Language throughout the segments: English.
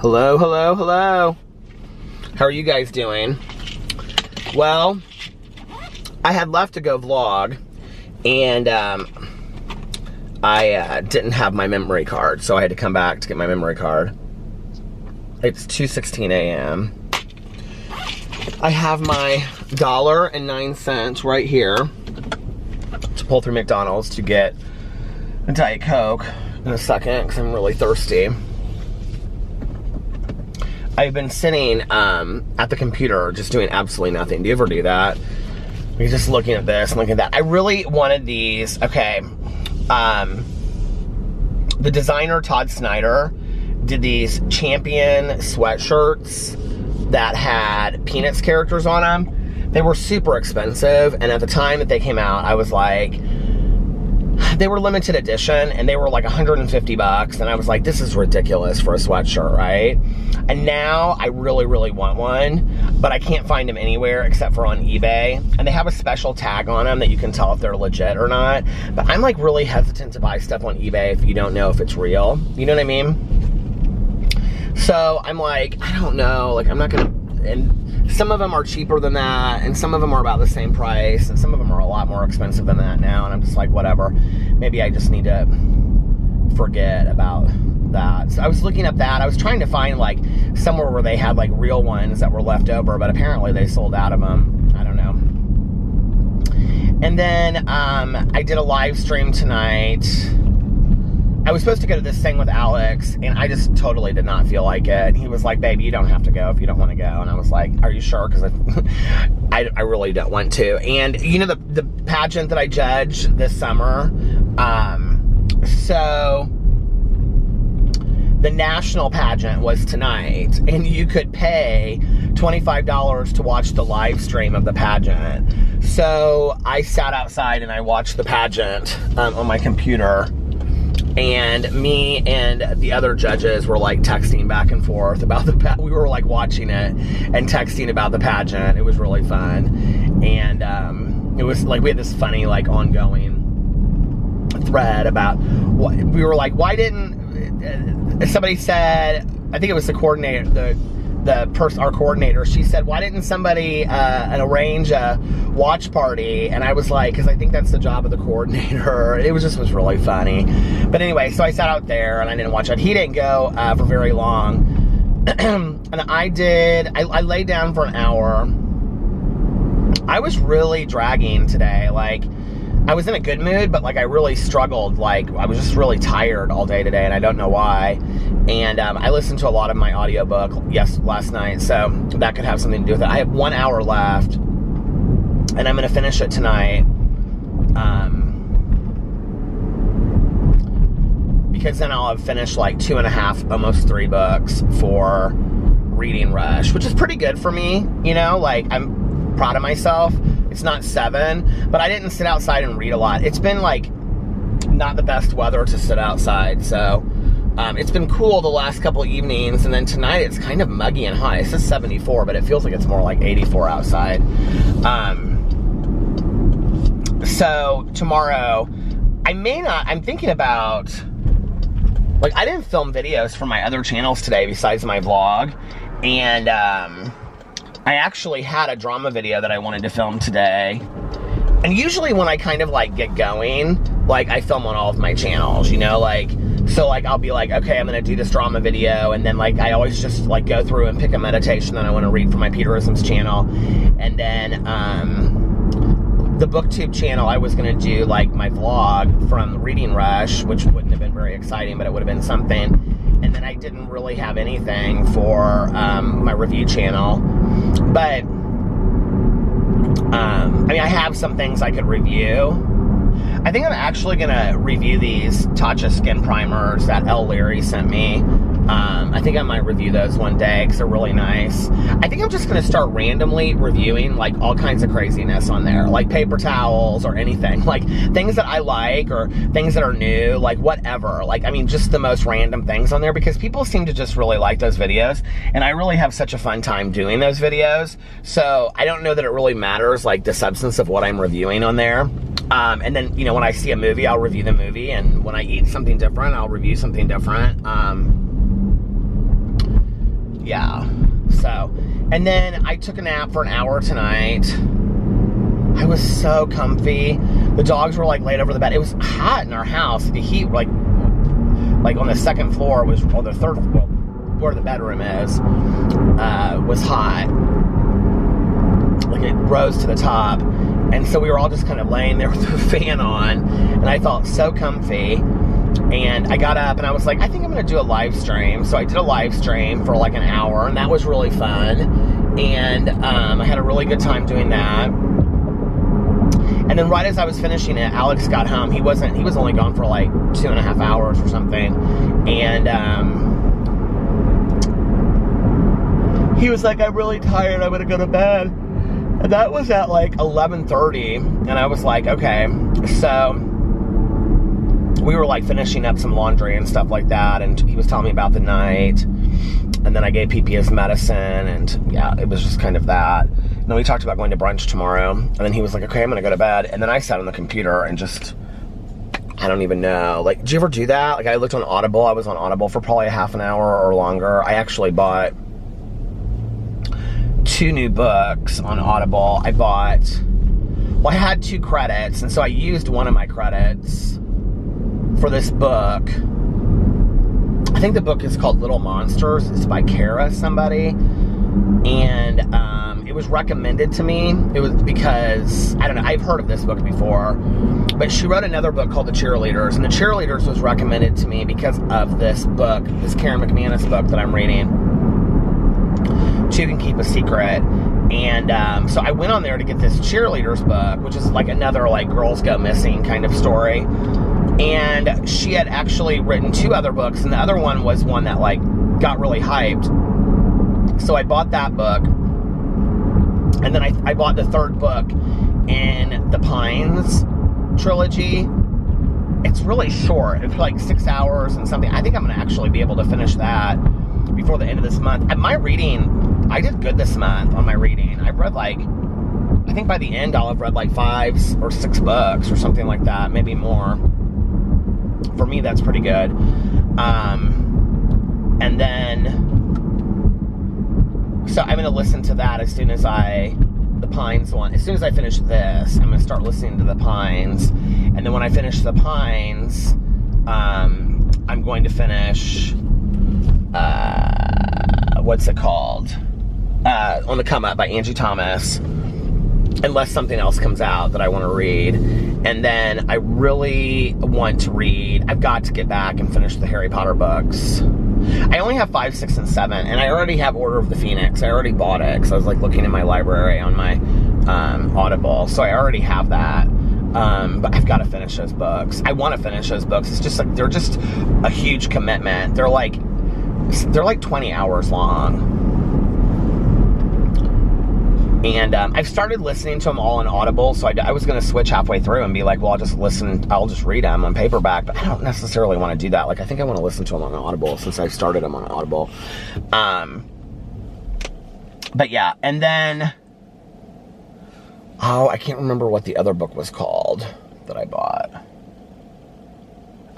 Hello, hello, hello. How are you guys doing? Well, I had left to go vlog, and I didn't have my memory card, so I had to come back to get my memory card. It's 2:16 a.m. I have my $1.09 right here to pull through McDonald's to get a Diet Coke in a second because I'm really thirsty. I've been sitting at the computer just doing absolutely nothing. Do you ever do that? You're just looking at this and looking at that. I really wanted these. Okay. The designer, Todd Snyder, did these Champion sweatshirts that had Peanuts characters on them. They were super expensive, and at the time that they came out, I was like, they were limited edition, and they were like $150, and I was like, this is ridiculous for a sweatshirt, right? And now I really, really want one, but I can't find them anywhere except for on eBay, and they have a special tag on them that you can tell if they're legit or not, but I'm like really hesitant to buy stuff on eBay if you don't know if it's real, you know what I mean? So I'm like, I don't know, like I'm not gonna, and some of them are cheaper than that, and some of them are about the same price, and some of them are a lot more expensive than that now, and I'm just like, whatever. Maybe I just need to forget about that. So I was looking up that. I was trying to find like somewhere where they had like real ones that were left over, but apparently they sold out of them. I don't know. And then I did a live stream tonight. I was supposed to go to this thing with Alex, and I just totally did not feel like it. And he was like, baby, you don't have to go if you don't want to go. And I was like, are you sure? Because I really don't want to. And you know the pageant that I judged this summer? So the national pageant was tonight, and you could pay $25 to watch the live stream of the pageant. So I sat outside and I watched the pageant on my computer. And me and the other judges were like texting back and forth about the we were like watching it and texting about the pageant. It was really fun. And it was like we had this funny like ongoing thread about what we were like, why didn't somebody said, I think it was the coordinator, the person, our coordinator, she said, why didn't somebody arrange a watch party? And I was like, because I think that's the job of the coordinator. It was really funny. But anyway, so I sat out there and I didn't watch it. He didn't go for very long. And I laid down for an hour. I was really dragging today. Like, I was in a good mood, but like I really struggled. Like I was just really tired all day today, and I don't know why. And I listened to a lot of my audiobook last night, so that could have something to do with it. I have 1 hour left, and I'm going to finish it tonight. Because then I'll have finished like 2.5, almost 3 books for Reading Rush, which is pretty good for me. You know, like I'm proud of myself. It's not 7, but I didn't sit outside and read a lot. It's been like not the best weather to sit outside, so it's been cool the last couple evenings, and then tonight it's kind of muggy and hot. It says 74, but it feels like it's more like 84 outside. So tomorrow, I'm thinking about, like, I didn't film videos for my other channels today besides my vlog, and I actually had a drama video that I wanted to film today. And usually when I kind of like get going, like I film on all of my channels, you know, like, so like I'll be like, okay, I'm gonna do this drama video, and then like I always just like go through and pick a meditation that I want to read for my Peterisms channel. And then the BookTube channel, I was gonna do like my vlog from Reading Rush, which wouldn't have been very exciting, but it would have been something. And then I didn't really have anything for my review channel. But, I mean, I have some things I could review. I think I'm actually going to review these Tatcha skin primers that L. Leary sent me. I think I might review those one day because they're really nice. I think I'm just going to start randomly reviewing like all kinds of craziness on there, like paper towels or anything, like things that I like or things that are new, like whatever. Like, I mean, just the most random things on there because people seem to just really like those videos, and I really have such a fun time doing those videos. So I don't know that it really matters, like the substance of what I'm reviewing on there. And then, you know, when I see a movie, I'll review the movie, and when I eat something different, I'll review something different. So, and then I took a nap for an hour tonight. I was so comfy. The dogs were like laid over the bed. It was hot in our house. The heat, like on the second floor was, or the third floor, where the bedroom is, was hot. Like it rose to the top. And so we were all just kind of laying there with the fan on, and I felt so comfy. And I got up and I was like, I think I'm going to do a live stream. So I did a live stream for like an hour, and that was really fun. And I had a really good time doing that. And then right as I was finishing it, Alex got home. He was only gone for like 2.5 hours or something. And he was like, I'm really tired, I'm gonna go to bed. And that was at like 11:30. And I was like, okay. So we were like finishing up some laundry and stuff like that. And he was telling me about the night. And then I gave PP his medicine, and yeah, it was just kind of that. And then we talked about going to brunch tomorrow, and then he was like, okay, I'm gonna go to bed. And then I sat on the computer and just, I don't even know. Like, did you ever do that? Like, I looked on Audible. I was on Audible for probably a half an hour or longer. I actually bought 2 new books on Audible. I had 2 credits, and so I used one of my credits for this book. I think the book is called Little Monsters. It's by Kara somebody. And it was recommended to me. It was because, I don't know, I've heard of this book before. But she wrote another book called The Cheerleaders. And The Cheerleaders was recommended to me because of this book, this Karen McManus book that I'm reading. Two Can Keep a Secret. And so I went on there to get this Cheerleaders book, which is like another like girls go missing kind of story. And she had actually written 2 other books, and the other one was one that like got really hyped. So I bought that book, and then I bought the 3rd book in the Pines trilogy. It's really short. It's like 6 hours and something. I think I'm going to actually be able to finish that before the end of this month. And my reading, I did good this month on my reading. I've read like, I think by the end I'll have read like 5 or 6 books or something like that, maybe more. For me, that's pretty good. And then, so I'm going to listen to that as soon as the Pines one. As soon as I finish this, I'm going to start listening to the Pines. And then when I finish the Pines, I'm going to finish, what's it called? On the Come Up by Angie Thomas. Unless something else comes out that I want to read. And then I really want to read, I've got to get back and finish the Harry Potter books. I only have 5, 6, and 7, and I already have Order of the Phoenix. I already bought it, because I was like looking in my library on my Audible, so I already have that. But I've got to finish those books. I want to finish those books. It's just like, they're just a huge commitment. They're like 20 hours long. And I've started listening to them all on Audible, so I was going to switch halfway through and be like, well, I'll just read them on paperback, but I don't necessarily want to do that. Like, I think I want to listen to them on Audible since I started them on Audible. But yeah, and then, I can't remember what the other book was called that I bought.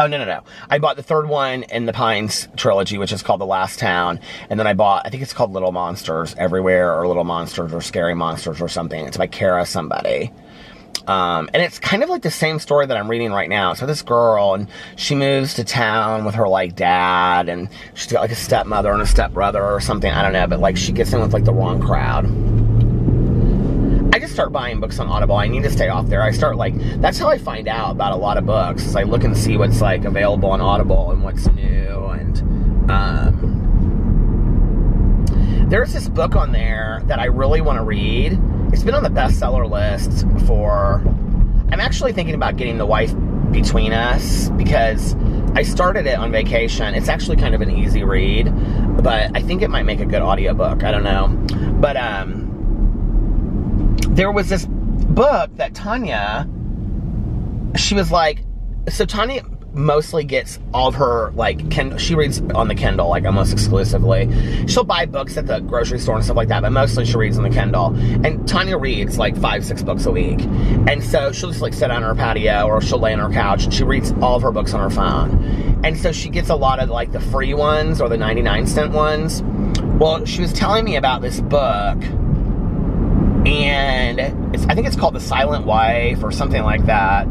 Oh, no. I bought the 3rd one in the Pines trilogy, which is called The Last Town. And then I bought, I think it's called Little Monsters Everywhere, or Little Monsters, or Scary Monsters, or something. It's by Kara somebody. And it's kind of like the same story that I'm reading right now. So this girl, and she moves to town with her, like, dad, and she's got, like, a stepmother and a stepbrother or something. I don't know, but, like, she gets in with, like, the wrong crowd. I just start buying books on Audible. I need to stay off there. That's how I find out about a lot of books, is I look and see what's like available on Audible and what's new. And there's this book on there that I really want to read. It's been on the bestseller list I'm actually thinking about getting The Wife Between Us, because I started it on vacation. It's actually kind of an easy read, but I think it might make a good audiobook. I don't know. But, there was this book that Tanya, she was like, so Tanya mostly gets all of her, like, she reads on the Kindle, like, almost exclusively. She'll buy books at the grocery store and stuff like that, but mostly she reads on the Kindle. And Tanya reads, like, 5, 6 books a week. And so she'll just, like, sit on her patio, or she'll lay on her couch, and she reads all of her books on her phone. And so she gets a lot of, like, the free ones, or the 99-cent ones, Well, she was telling me about this book, and I think it's called The Silent Wife or something like that.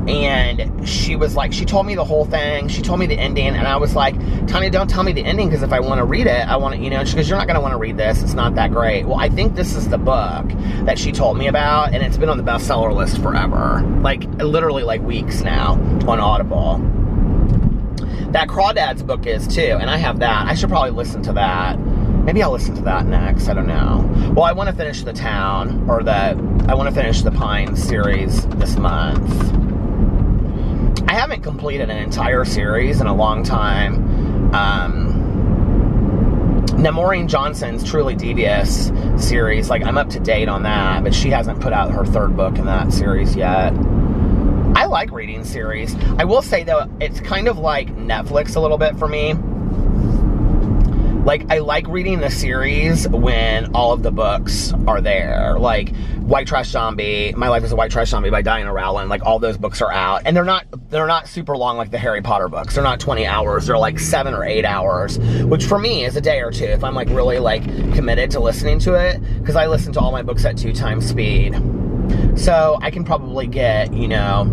And she was like, she told me the whole thing. She told me the ending, and I was like, Tanya, don't tell me the ending, because if I want to read it, I want to, you know, she goes, you're not going to want to read this. It's not that great. Well, I think this is the book that she told me about, and it's been on the bestseller list forever. Like, literally like weeks now on Audible. That Crawdads book is too, and I have that. I should probably listen to that. Maybe I'll listen to that next. I don't know. Well, I want to finish The Town, or I want to finish the Pines series this month. I haven't completed an entire series in a long time. Now, Maureen Johnson's Truly Devious series, like, I'm up to date on that, but she hasn't put out her third book in that series yet. I like reading series. I will say, though, it's kind of like Netflix a little bit for me. Like, I like reading the series when all of the books are there. Like, White Trash Zombie, My Life as a White Trash Zombie by Diana Rowland. Like, all those books are out. And they're not super long like the Harry Potter books. They're not 20 hours. They're like 7 or 8 hours. Which for me is a day or two if I'm like really like committed to listening to it. Because I listen to all my books at 2 times speed. So I can probably get, you know,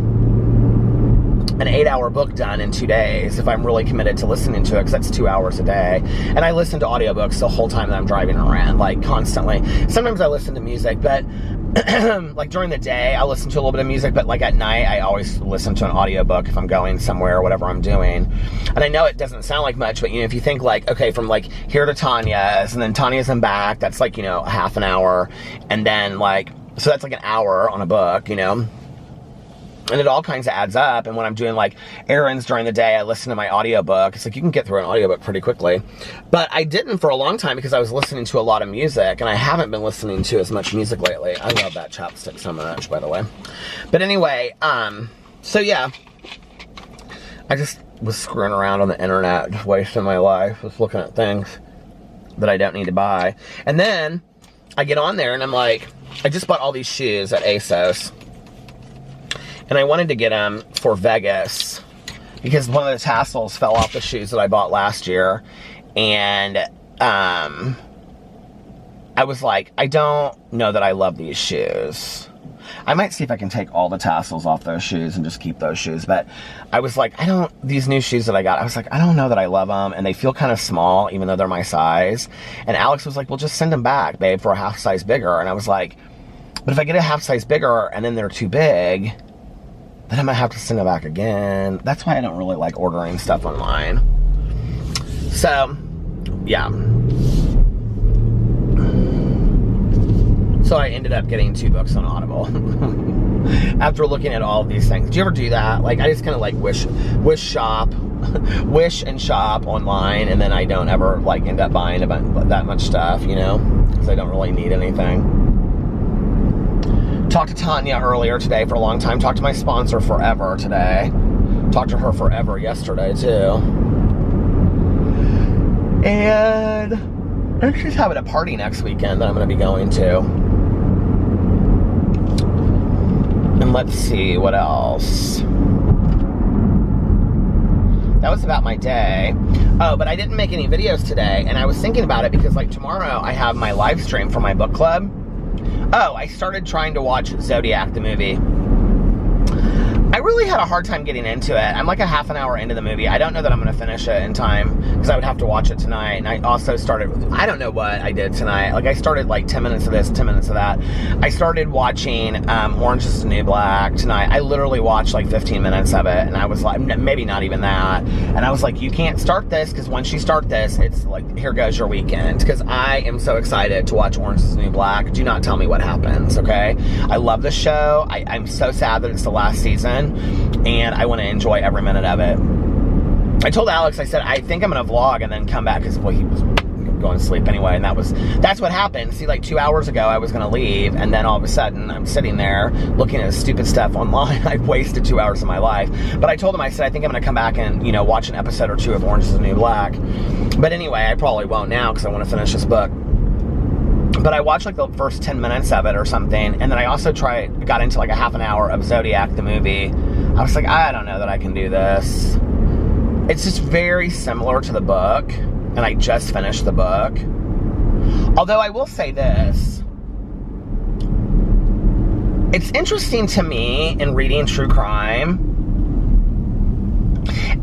an 8-hour book done in 2 days if I'm really committed to listening to it, because that's 2 hours a day. And I listen to audiobooks the whole time that I'm driving around, like constantly. Sometimes I listen to music, but like during the day I listen to a little bit of music, but like at night I always listen to an audiobook if I'm going somewhere or whatever I'm doing. And I know it doesn't sound like much, but you know, if you think like, okay, from like here to Tanya's, and then Tanya's and back, that's like, you know, half an hour. And then like, so that's like an hour on a book, you know. And it all kinds of adds up. And when I'm doing like errands during the day, I listen to my audiobook. It's like you can get through an audiobook pretty quickly. But I didn't for a long time because I was listening to a lot of music, and I haven't been listening to as much music lately. I love that chapstick so much, by the way. But anyway, so yeah. I just was screwing around on the internet, just wasting my life, just looking at things that I don't need to buy. And then I get on there and I'm like, I just bought all these shoes at ASOS. And I wanted to get them for Vegas because one of the tassels fell off the shoes that I bought last year. And I was like, I don't know that I love these shoes. I might see if I can take all the tassels off those shoes and just keep those shoes. But I was like, these new shoes that I got, I was like, I don't know that I love them. And they feel kind of small, even though they're my size. And Alex was like, well, just send them back, babe, for a half size bigger. And I was like, but if I get a half size bigger and then they're too big, then I might have to send it back again. That's why I don't really like ordering stuff online. So, yeah. So I ended up getting 2 books on Audible. After looking at all of these things. Do you ever do that? Like, I just kind of like wish and shop online, and then I don't ever like end up buying about that much stuff, you know? Because I don't really need anything. Talked to Tanya earlier today for a long time. Talked to my sponsor forever today. Talked to her forever yesterday too. And she's having a party next weekend that I'm going to be going to. And let's see what else. That was about my day. Oh, but I didn't make any videos today, and I was thinking about it because like tomorrow I have my live stream for my book club. Oh, I started trying to watch Zodiac, the movie. I really had a hard time getting into it. I'm like a half an hour into the movie. I don't know that I'm going to finish it in time because I would have to watch it tonight. And I also started, I don't know what I did tonight. Like I started like 10 minutes of this, 10 minutes of that. I started watching Orange is the New Black tonight. I literally watched like 15 minutes of it. And I was like, maybe not even that. And I was like, you can't start this because once you start this, it's like, here goes your weekend. Because I am so excited to watch Orange is the New Black. Do not tell me what happens, okay? I love the show. I'm so sad that it's the last season. And I want to enjoy every minute of it. I told Alex, I said, I think I'm going to vlog and then come back because, well, he was going to sleep anyway. And that's what happened. See, like 2 hours ago, I was going to leave. And then all of a sudden, I'm sitting there looking at stupid stuff online. I've wasted 2 hours of my life. But I told him, I said, I think I'm going to come back and, you know, watch an episode or 2 of Orange is the New Black. But anyway, I probably won't now because I want to finish this book. But I watched like the first 10 minutes of it or something. And then I also got into like a half an hour of Zodiac, the movie. I was like, I don't know that I can do this. It's just very similar to the book. and I just finished the book. Although I will say this, it's interesting to me in reading true crime,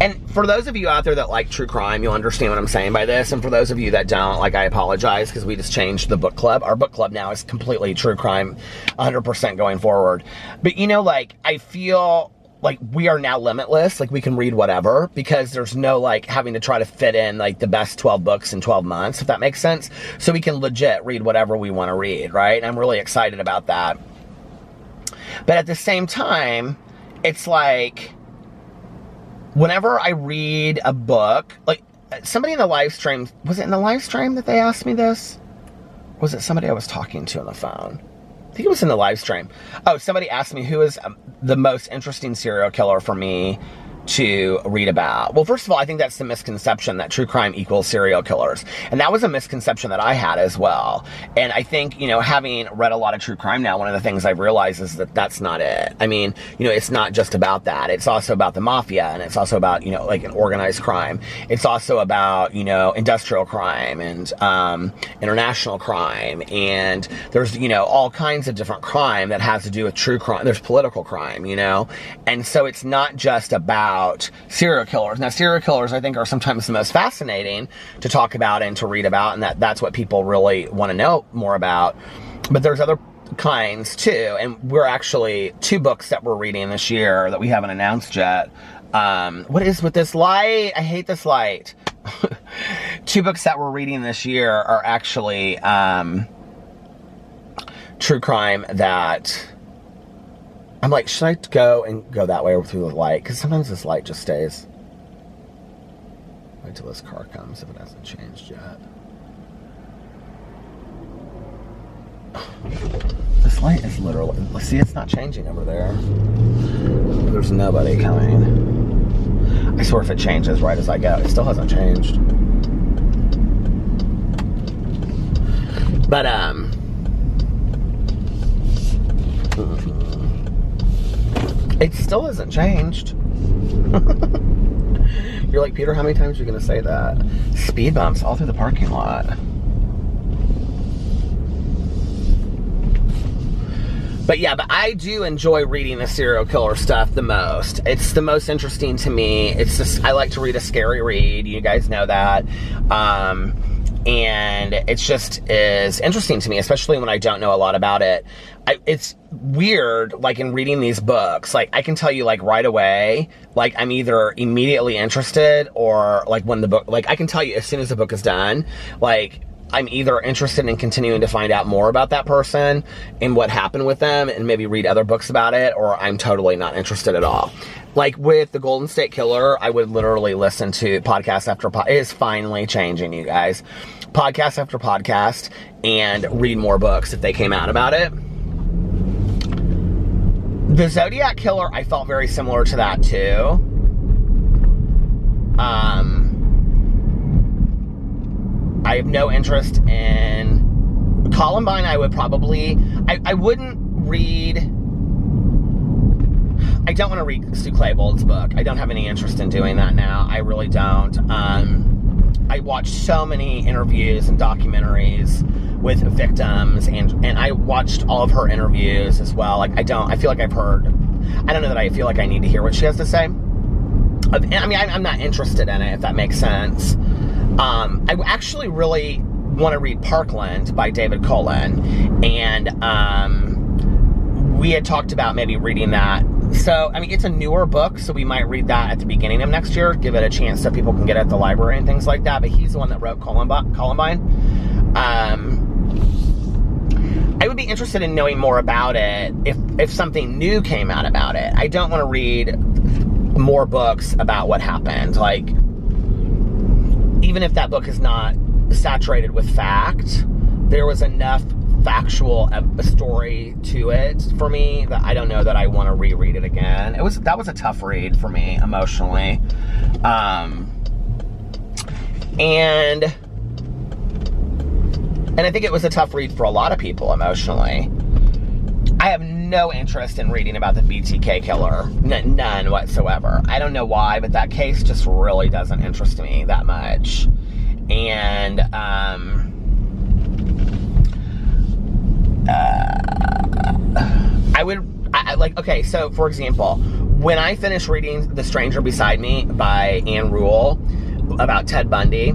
and for those of you out there that like true crime, you'll understand what I'm saying by this, and for those of you that don't, like, I apologize, because we just changed the book club. Our book club now is completely true crime, 100% going forward. But, you know, like, I feel like we are now limitless, like we can read whatever, because there's no like having to try to fit in like the best 12 books in 12 months, if that makes sense. So we can legit read whatever we want to read, right? And I'm really excited about that. But at the same time, it's like, whenever I read a book, like somebody in the live stream, was it in the live stream that they asked me this? Or was it somebody I was talking to on the phone? I think it was in the live stream. Oh, somebody asked me who is the most interesting serial killer for me to read about. Well, first of all, I think that's the misconception that true crime equals serial killers. And that was a misconception that I had as well. And I think, you know, having read a lot of true crime now, one of the things I've realized is that that's not it. I mean, you know, it's not just about that. It's also about the mafia, and it's also about, you know, like an organized crime. It's also about, you know, industrial crime and international crime. And there's, you know, all kinds of different crime that has to do with true crime. There's political crime, you know? And so it's not just about serial killers. Now, serial killers, I think, are sometimes the most fascinating to talk about and to read about, and that's what people really want to know more about. But there's other kinds too, and we're actually 2 books that we're reading this year that we haven't announced yet. What is with this light? I hate this light. 2 books that we're reading this year are actually true crime that I'm like, should I go that way or through the light? Because sometimes this light just stays. Wait till this car comes if it hasn't changed yet. This light is literally, see, it's not changing over there. There's nobody coming. I swear if it changes right as I go, it still hasn't changed. But, it still hasn't changed. You're like, Peter, how many times are you going to say that? Speed bumps all through the parking lot. But yeah, but I do enjoy reading the serial killer stuff the most. It's the most interesting to me. It's just, I like to read a scary read. You guys know that. And it's just is interesting to me, especially when I don't know a lot about it. It's weird, like in reading these books, like I can tell you like right away, like I'm either immediately interested or like when the book, like I can tell you as soon as the book is done, like I'm either interested in continuing to find out more about that person and what happened with them and maybe read other books about it, or I'm totally not interested at all. Like with the Golden State Killer, I would literally listen to podcast after podcast. It is finally changing, you guys. Podcast after podcast and read more books if they came out about it. The Zodiac Killer, I felt very similar to that too. I have no interest in Columbine. I would probably, I wouldn't read, I don't want to read Sue Claybold's book. I don't have any interest in doing that now. I really don't. I watched so many interviews and documentaries with victims, and I watched all of her interviews as well. Like, I feel like I've heard, I don't know that I feel like I need to hear what she has to say. I mean, I'm not interested in it, if that makes sense. I actually really want to read Parkland by David Cullen, and we had talked about maybe reading that. So, I mean, it's a newer book, so we might read that at the beginning of next year, give it a chance so people can get it at the library and things like that, but he's the one that wrote Columbine. I would be interested in knowing more about it if something new came out about it. I don't want to read more books about what happened. Like, even if that book is not saturated with fact, there was enough factual story to it for me that I don't know that I want to reread it again. That was a tough read for me emotionally. And I think it was a tough read for a lot of people emotionally. I have no interest in reading about the BTK killer. None whatsoever. I don't know why, but that case just really doesn't interest me that much. And okay, so for example, when I finished reading The Stranger Beside Me by Ann Rule about Ted Bundy,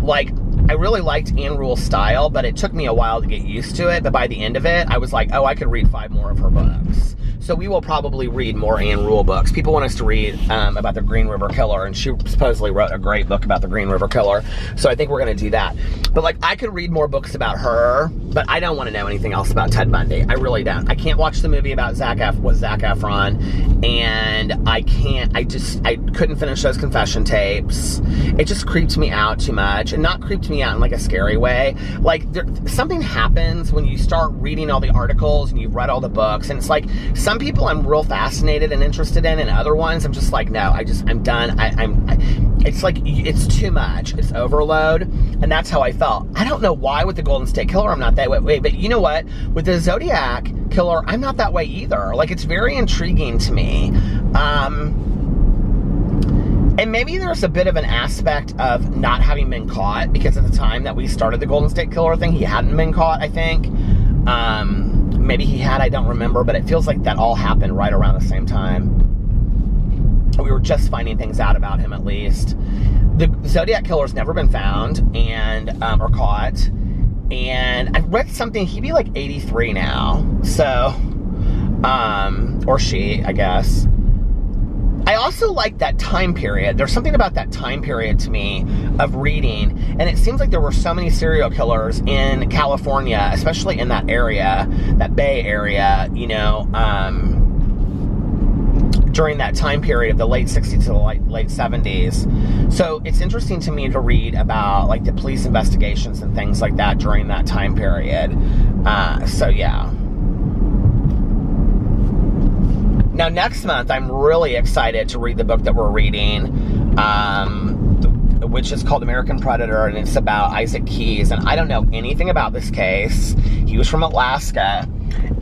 like, I really liked Ann Rule's style, but it took me a while to get used to it. But by the end of it, I was like, oh, I could read 5 more of her books. So we will probably read more Ann Rule books. People want us to read about the Green River Killer, and she supposedly wrote a great book about the Green River Killer. So I think we're going to do that. But, like, I could read more books about her, but I don't want to know anything else about Ted Bundy. I really don't. I can't watch the movie about Zac Efron, and I couldn't finish those confession tapes. It just creeped me out too much, and not creeped me out in, like, a scary way. Like, something happens when you start reading all the articles and you've read all the books, and it's like, some people I'm real fascinated and interested in, and other ones I'm just like, no, I'm done. It's like, it's too much. It's overload, and that's how I felt. I don't know why with the Golden State Killer I'm not that way, but you know what? With the Zodiac Killer, I'm not that way either. Like, it's very intriguing to me. And maybe there's a bit of an aspect of not having been caught, because at the time that we started the Golden State Killer thing, he hadn't been caught, I think. Maybe he had, I don't remember, but it feels like that all happened right around the same time. We were just finding things out about him, at least. The Zodiac Killer's never been found and or caught. And I've read something, he'd be like 83 now. So, or she, I guess. I also like that time period. There's something about that time period to me of reading, and it seems like there were so many serial killers in California, especially in that area, that Bay Area, you know, during that time period of the late 60s to the late 70s. So it's interesting to me to read about, like, the police investigations and things like that during that time period. So yeah. Now, next month, I'm really excited to read the book that we're reading, which is called American Predator, and it's about Isaac Keys. And I don't know anything about this case. He was from Alaska,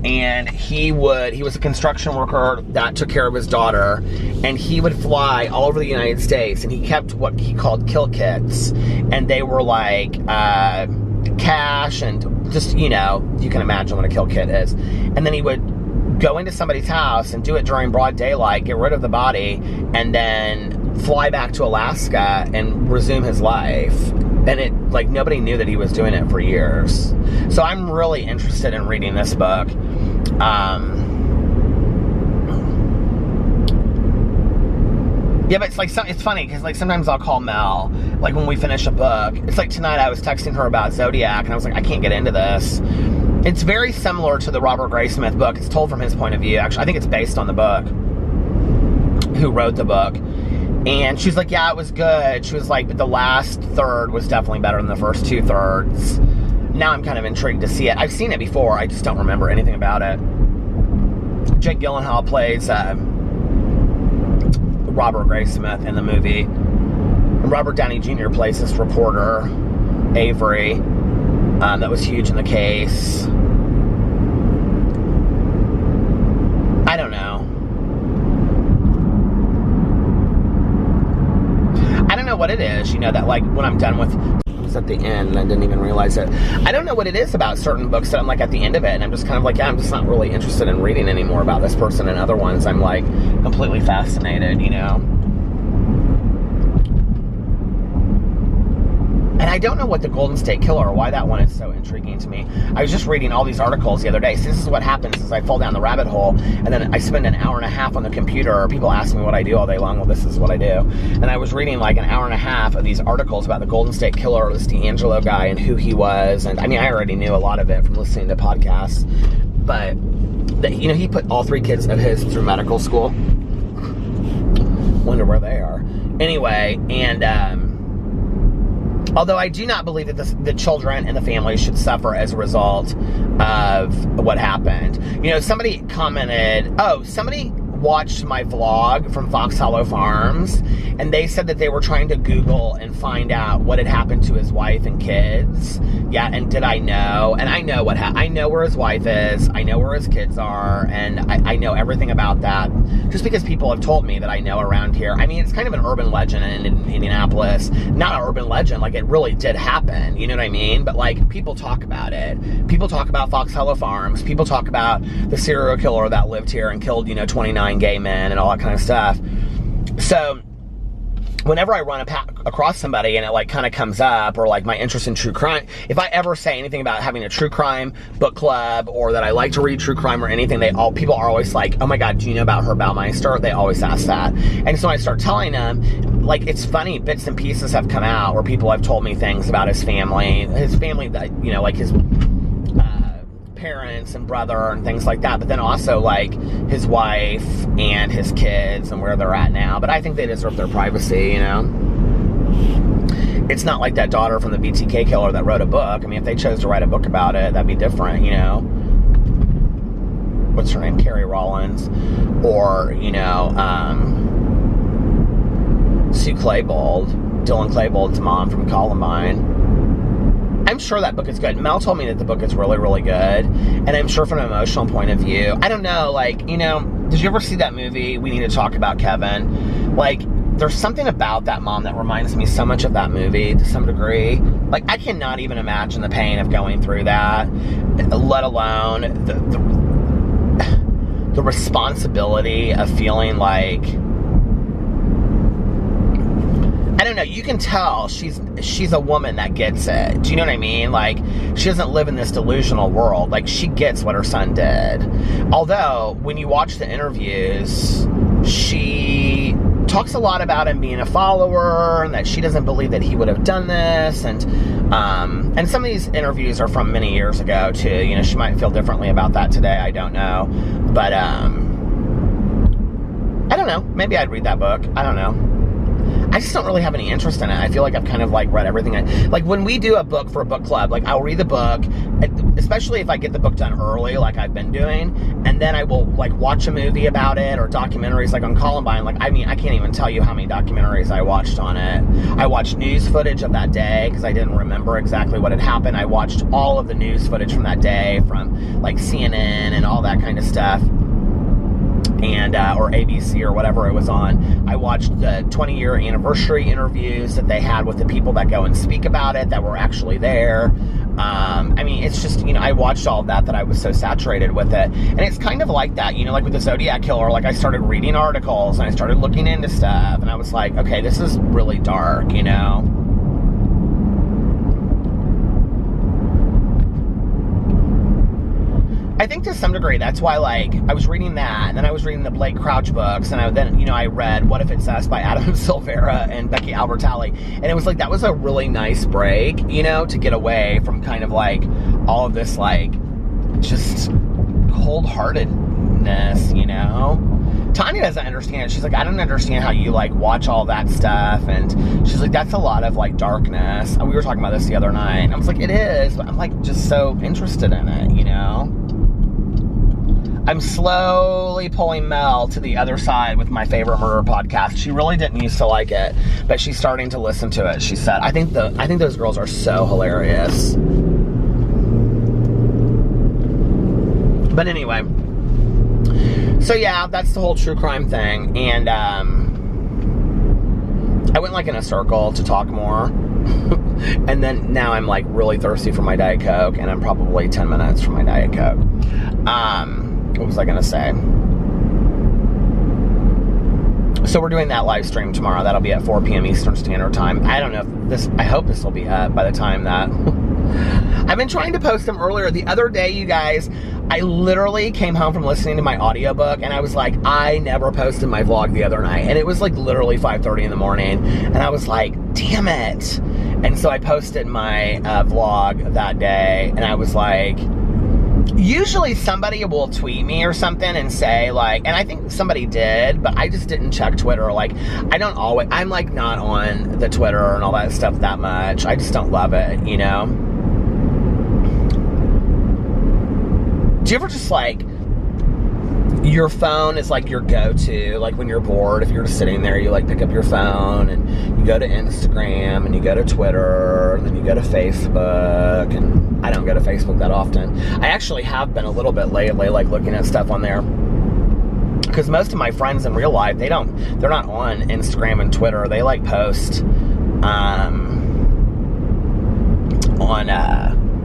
and he was a construction worker that took care of his daughter, and he would fly all over the United States, and he kept what he called kill kits, and they were like cash and just, you know, you can imagine what a kill kit is. And then he would go into somebody's house and do it during broad daylight, get rid of the body, and then fly back to Alaska and resume his life. And it, like, nobody knew that he was doing it for years. So I'm really interested in reading this book. Yeah, but it's like, it's funny, because, like, sometimes I'll call Mel, like, when we finish a book. It's like tonight I was texting her about Zodiac, and I was like, I can't get into this. It's very similar to the Robert Graysmith book. It's told from his point of view, actually. I think it's based on the book, who wrote the book. And she's like, yeah, it was good. She was like, but the last third was definitely better than the first 2/3. Now I'm kind of intrigued to see it. I've seen it before. I just don't remember anything about it. Jake Gyllenhaal plays Robert Graysmith in the movie. And Robert Downey Jr. plays this reporter, Avery, that was huge in the case. I don't know. I don't know what it is, you know, that, like, when I'm done with, it was at the end and I didn't even realize it. I don't know what it is about certain books that I'm, like, at the end of it, and I'm just kind of like, yeah, I'm just not really interested in reading anymore about this person, and other ones I'm, like, completely fascinated, you know. And I don't know what the Golden State Killer, or why that one is so intriguing to me. I was just reading all these articles the other day. So this is what happens, is I fall down the rabbit hole, and then I spend an hour and a half on the computer. People ask me what I do all day long. Well, this is what I do. And I was reading like an hour and a half of these articles about the Golden State Killer, this D'Angelo guy, and who he was. And I mean, I already knew a lot of it from listening to podcasts. But, you know, he put all 3 kids of his through medical school. Wonder where they are. Anyway, and although I do not believe that the children and the family should suffer as a result of what happened. You know, somebody commented, oh, somebody watched my vlog from Fox Hollow Farms, and they said that they were trying to Google and find out what had happened to his wife and kids. Yeah, and did I know? And I know what happened. I know where his wife is. I know where his kids are, and I know everything about that. Just because people have told me that I know around here. I mean, it's kind of an urban legend in Indianapolis. Not an urban legend, like it really did happen. You know what I mean? But like, people talk about it. People talk about Fox Hollow Farms. People talk about the serial killer that lived here and killed, 29 gay men and all that kind of stuff. So whenever I run across somebody and it like kind of comes up, or like my interest in true crime, if I ever say anything about having a true crime book club, or that I like to read true crime or anything, people are always like, oh my God, do you know about Herb Baumeister? They always ask that. And so I start telling them, like, it's funny, bits and pieces have come out where people have told me things about his family that, like his parents and brother and things like that, but then also like his wife and his kids and where they're at now. But I think they deserve their privacy, It's not like that daughter from the BTK killer that wrote a book. I mean, if they chose to write a book about it, that'd be different, What's her name? Carrie Rollins. Or, Sue Klebold, Dylan Klebold's mom from Columbine. I'm sure that book is good. Mel told me that the book is really, really good. And I'm sure from an emotional point of view, I don't know, did you ever see that movie, We Need to Talk About Kevin? Like, there's something about that mom that reminds me so much of that movie to some degree. Like, I cannot even imagine the pain of going through that, let alone the responsibility of feeling like, I don't know, you can tell she's a woman that gets it. Do you know what I mean? Like, she doesn't live in this delusional world. Like, she gets what her son did. Although, when you watch the interviews, she talks a lot about him being a follower, and that she doesn't believe that he would have done this, and some of these interviews are from many years ago, too. She might feel differently about that today, I don't know. But, I don't know. Maybe I'd read that book. I don't know. I just don't really have any interest in it. I feel like I've kind of like read everything. Like when we do a book for a book club, like I'll read the book, especially if I get the book done early, like I've been doing, and then I will like watch a movie about it or documentaries like on Columbine. Like, I mean, I can't even tell you how many documentaries I watched on it. I watched news footage of that day because I didn't remember exactly what had happened. I watched all of the news footage from that day from like CNN and all that kind of stuff. And or ABC or whatever it was on. I watched the 20-year anniversary interviews that they had with the people that go and speak about it that were actually there. I mean, it's just, I watched all of that I was so saturated with it. And it's kind of like that, like with the Zodiac Killer, like I started reading articles and I started looking into stuff, and I was like, okay, this is really dark, I think to some degree, that's why, like, I was reading that, and then I was reading the Blake Crouch books, and I read What If It's Us by Adam Silvera and Becky Albertalli, and it was like, that was a really nice break, to get away from kind of, like, all of this, like, just cold-heartedness, Tanya doesn't understand it. She's like, I don't understand how you, like, watch all that stuff, and she's like, that's a lot of, like, darkness. And we were talking about this the other night, and I was like, it is, but I'm, like, just so interested in it, I'm slowly pulling Mel to the other side with my favorite murder podcast. She really didn't used to like it, but she's starting to listen to it. She said, I think those girls are so hilarious. But anyway, so yeah, that's the whole true crime thing. And I went like in a circle to talk more. And then now I'm like really thirsty for my Diet Coke, and I'm probably 10 minutes from my Diet Coke. What was I gonna say? So we're doing that live stream tomorrow. That'll be at 4 p.m. Eastern Standard Time. I don't know if this, I hope this will be up by the time that I've been trying to post them earlier. The other day, you guys, I literally came home from listening to my audiobook, and I was like, I never posted my vlog the other night. And it was like literally 5:30 in the morning. And I was like, damn it. And so I posted my vlog that day, and I was like, usually somebody will tweet me or something and say like, and I think somebody did, but I just didn't check Twitter. Like, I don't always, I'm like not on the Twitter and all that stuff that much. I just don't love it, Do you ever just like, your phone is like your go-to, like when you're bored, if you're just sitting there, you like pick up your phone and you go to Instagram and you go to Twitter and then you go to Facebook, and I don't go to Facebook that often. I actually have been a little bit lately, like looking at stuff on there, because most of my friends in real life, they're not on Instagram and Twitter. They like post on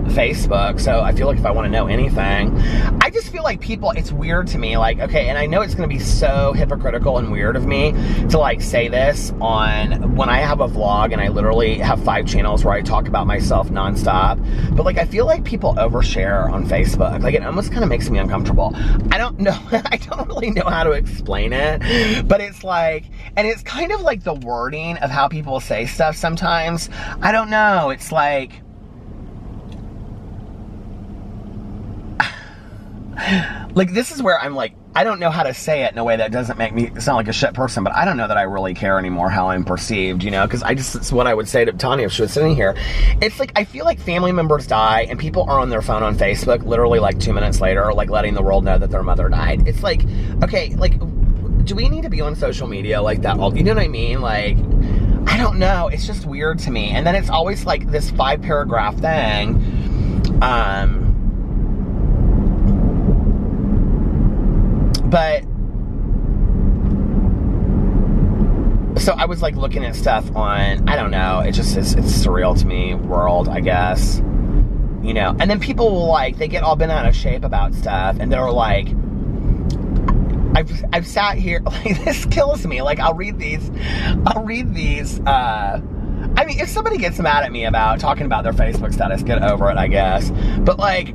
Facebook. So I feel like if I want to know anything, I just feel like people, it's weird to me, like, okay, and I know it's going to be so hypocritical and weird of me to like say this on when I have a vlog and I literally have 5 channels where I talk about myself nonstop, but like I feel like people overshare on Facebook. Like it almost kind of makes me uncomfortable. I don't know, I don't really know how to explain it, but it's like, and it's kind of like the wording of how people say stuff sometimes. I don't know, it's like, this is where I'm like, I don't know how to say it in a way that doesn't make me sound like a shit person, but I don't know that I really care anymore how I'm perceived, you know, because it's what I would say to Tanya if she was sitting here. It's like, I feel like family members die and people are on their phone on Facebook literally like 2 minutes later, like letting the world know that their mother died. It's like, okay, like, do we need to be on social media like that? You know what I mean? Like, I don't know. It's just weird to me. And then it's always like this 5-paragraph thing. But, so I was like looking at stuff on, I don't know, it's surreal to me, world, I guess, you know, and then people will like, they get all bent out of shape about stuff, and they're like, I've sat here, like, this kills me, like, I'll read these, I mean, if somebody gets mad at me about talking about their Facebook status, get over it, I guess, but like,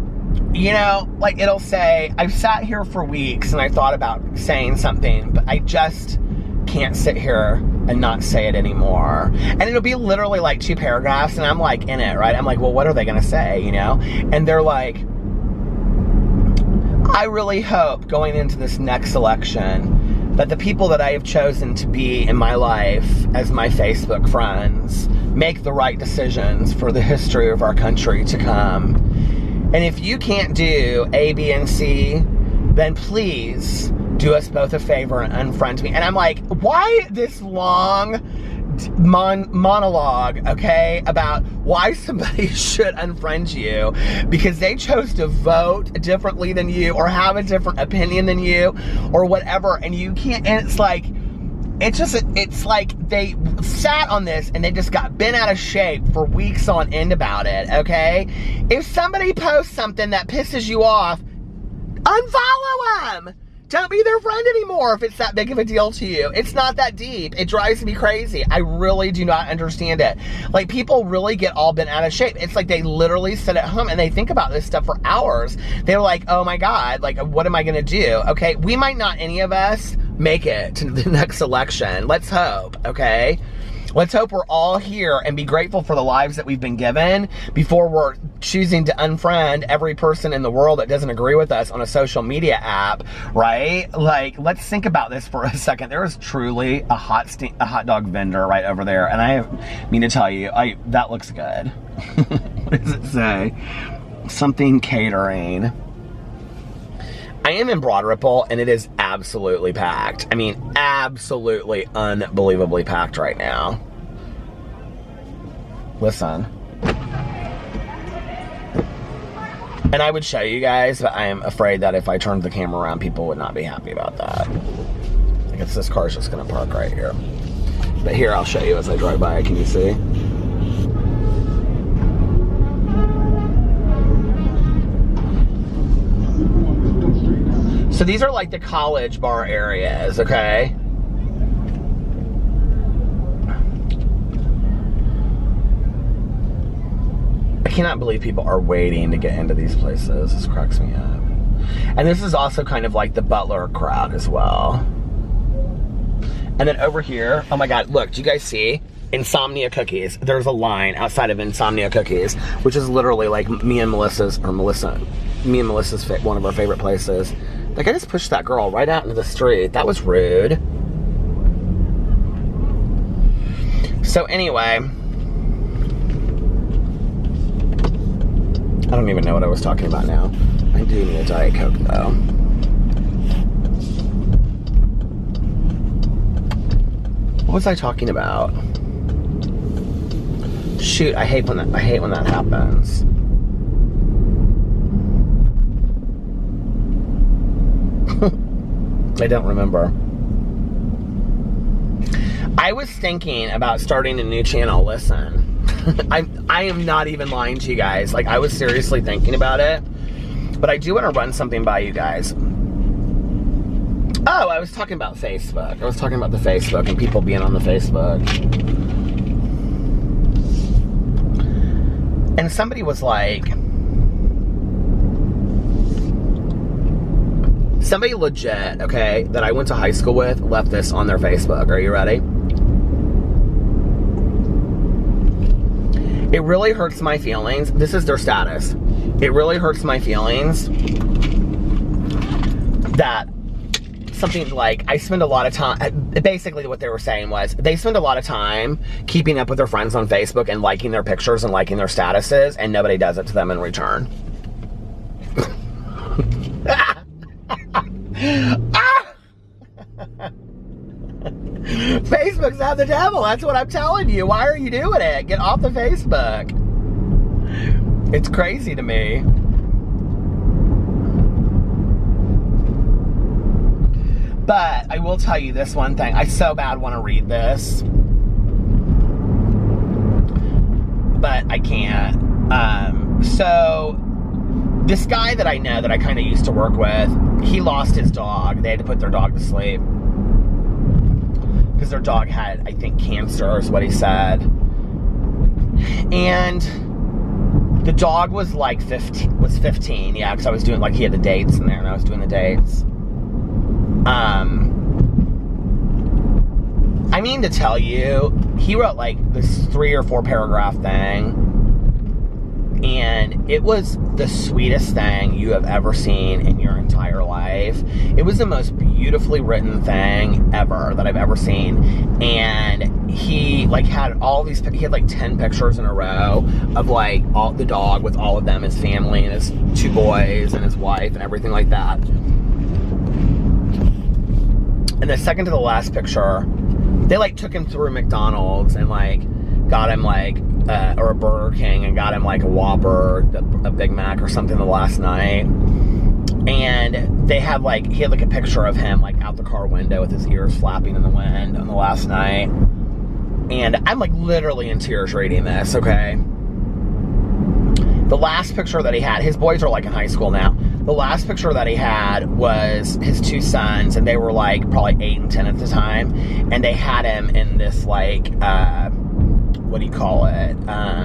you know, like it'll say, I've sat here for weeks and I thought about saying something, but I just can't sit here and not say it anymore. And it'll be literally like 2 paragraphs and I'm like in it, right? I'm like, well, what are they going to say, you know? And they're like, I really hope going into this next election that the people that I have chosen to be in my life as my Facebook friends make the right decisions for the history of our country to come. And if you can't do A, B, and C, then please do us both a favor and unfriend me. And I'm like, why this long monologue, okay, about why somebody should unfriend you because they chose to vote differently than you or have a different opinion than you or whatever, and you can't, and it's like, it's like they sat on this and they just got bent out of shape for weeks on end about it, okay? If somebody posts something that pisses you off, unfollow them! Don't be their friend anymore if it's that big of a deal to you. It's not that deep. It drives me crazy. I really do not understand it. Like, people really get all bent out of shape. It's like they literally sit at home and they think about this stuff for hours. They're like, oh my God, like, what am I gonna do? Okay, we might not, any of us, make it to the next election. Let's hope, okay? Let's hope we're all here and be grateful for the lives that we've been given before we're choosing to unfriend every person in the world that doesn't agree with us on a social media app, right? Like, let's think about this for a second. There is truly a hot dog vendor right over there, and I mean to tell you, that looks good. What does it say? Something catering. I am in Broad Ripple, and it is absolutely packed. I mean, absolutely unbelievably packed right now. Listen. And I would show you guys, but I am afraid that if I turned the camera around, people would not be happy about that. I guess this car's just gonna park right here. But here, I'll show you as I drive by. Can you see? So these are like the college bar areas, okay? I cannot believe people are waiting to get into these places. This cracks me up. And this is also kind of like the Butler crowd as well. And then over here, oh my God, look, do you guys see? Insomnia Cookies. There's a line outside of Insomnia Cookies, which is literally like me and Melissa's, one of our favorite places. Like, I just pushed that girl right out into the street. That was rude. So anyway, I don't even know what I was talking about now. I do need a Diet Coke though. What was I talking about? Shoot, I hate when that happens. I don't remember. I was thinking about starting a new channel. Listen, I am not even lying to you guys. Like, I was seriously thinking about it, but I do want to run something by you guys. Oh, I was talking about Facebook. I was talking about the Facebook and people being on the Facebook. And somebody was like, somebody legit, okay, that I went to high school with left this on their Facebook. Are you ready? It really hurts my feelings. This is their status. It really hurts my feelings that something like, I spend a lot of time, basically what they were saying was, they spend a lot of time keeping up with their friends on Facebook and liking their pictures and liking their statuses, and nobody does it to them in return. Facebook's not the devil. That's what I'm telling you. Why are you doing it? Get off the Facebook. It's crazy to me. But I will tell you this one thing. I so bad want to read this, but I can't. So this guy that I know that I kind of used to work with, he lost his dog. They had to put their dog to sleep because their dog had, I think, cancer is what he said. And the dog was like 15, yeah, because I was doing, like, he had the dates in there and I was doing the dates. I mean to tell you, he wrote like this 3 or 4 paragraph thing, and it was the sweetest thing you have ever seen in your entire life. It was the most beautifully written thing ever that I've ever seen. And he like had all these, he had like 10 pictures in a row of like all the dog with all of them, his family and his 2 boys and his wife and everything like that. And the second to the last picture, they like took him through McDonald's and like got him like, or a Burger King, and got him like a Whopper, a Big Mac or something the last night. And they had like, he had like a picture of him like out the car window with his ears flapping in the wind on the last night. And I'm like literally in tears reading this, okay? The last picture that he had, his boys are like in high school now. The last picture that he had was his 2 sons, and they were like probably 8 and 10 at the time. And they had him in this like, what do you call it? I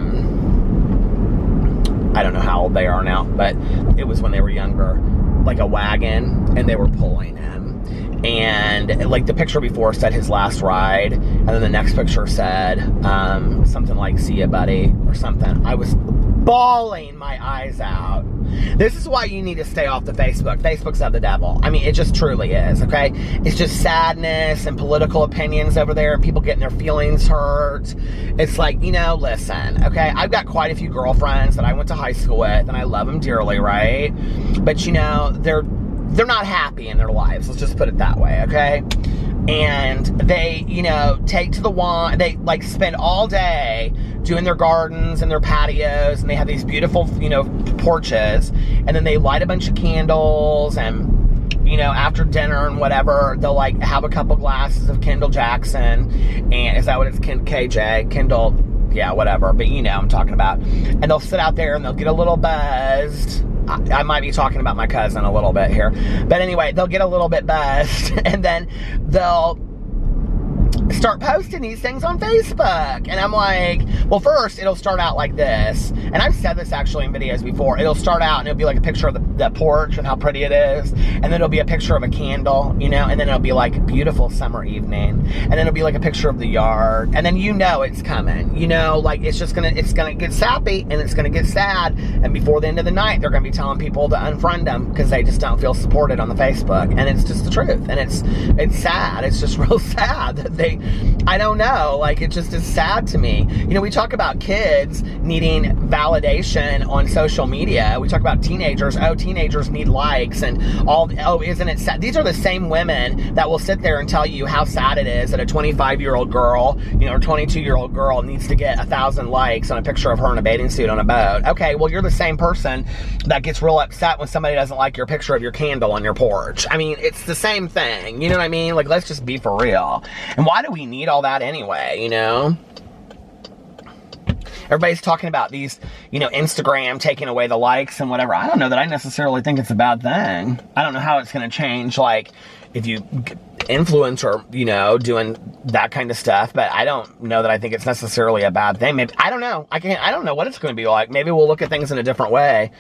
don't know how old they are now, but it was when they were younger. Like a wagon, and they were pulling him. And like the picture before said his last ride, and then the next picture said something like "see ya, buddy" or something. I was bawling my eyes out. This is why you need to stay off the Facebook. Facebook's of the devil. I mean, it just truly is, okay? It's just sadness and political opinions over there, and people getting their feelings hurt. It's like, you know, listen, okay? I've got quite a few girlfriends that I went to high school with, and I love them dearly, right? But, you know, they're not happy in their lives. Let's just put it that way, okay? And they, you know, take to the wine. They, like, spend all day doing their gardens and their patios, and they have these beautiful, you know, porches, and then they light a bunch of candles, and, you know, after dinner and whatever, they'll, like, have a couple glasses of Kendall Jackson, and is that what it's, KJ? Kendall, yeah, whatever, but you know what I'm talking about. And they'll sit out there, and they'll get a little buzzed. I might be talking about my cousin a little bit here. But anyway, they'll get a little bit buzzed, and then they'll start posting these things on Facebook. And I'm like, well, first, it'll start out like this. And I've said this actually in videos before. It'll start out, and it'll be like a picture of the porch and how pretty it is. And then it'll be a picture of a candle, you know, and then it'll be like beautiful summer evening. And then it'll be like a picture of the yard. And then you know it's coming. You know, like it's gonna get sappy, and it's gonna get sad. And before the end of the night, they're gonna be telling people to unfriend them because they just don't feel supported on the Facebook. And it's just the truth. And it's sad. It's just real sad that they like, I don't know. Like, it just is sad to me. You know, we talk about kids needing validation on social media. We talk about teenagers. Oh, teenagers need likes and all. Oh, isn't it sad? These are the same women that will sit there and tell you how sad it is that a 25-year-old girl, you know, or 22-year-old girl needs to get 1,000 likes on a picture of her in a bathing suit on a boat. Okay, well, you're the same person that gets real upset when somebody doesn't like your picture of your candle on your porch. I mean, it's the same thing. You know what I mean? Like, let's just be for real. And why do we need all that anyway, you know? Everybody's talking about these, you know, Instagram taking away the likes and whatever. I don't know that I necessarily think it's a bad thing. I don't know how it's going to change, like, if you influence or, you know, doing that kind of stuff. But I don't know that I think it's necessarily a bad thing. Maybe, I don't know. I don't know what it's going to be like. Maybe we'll look at things in a different way.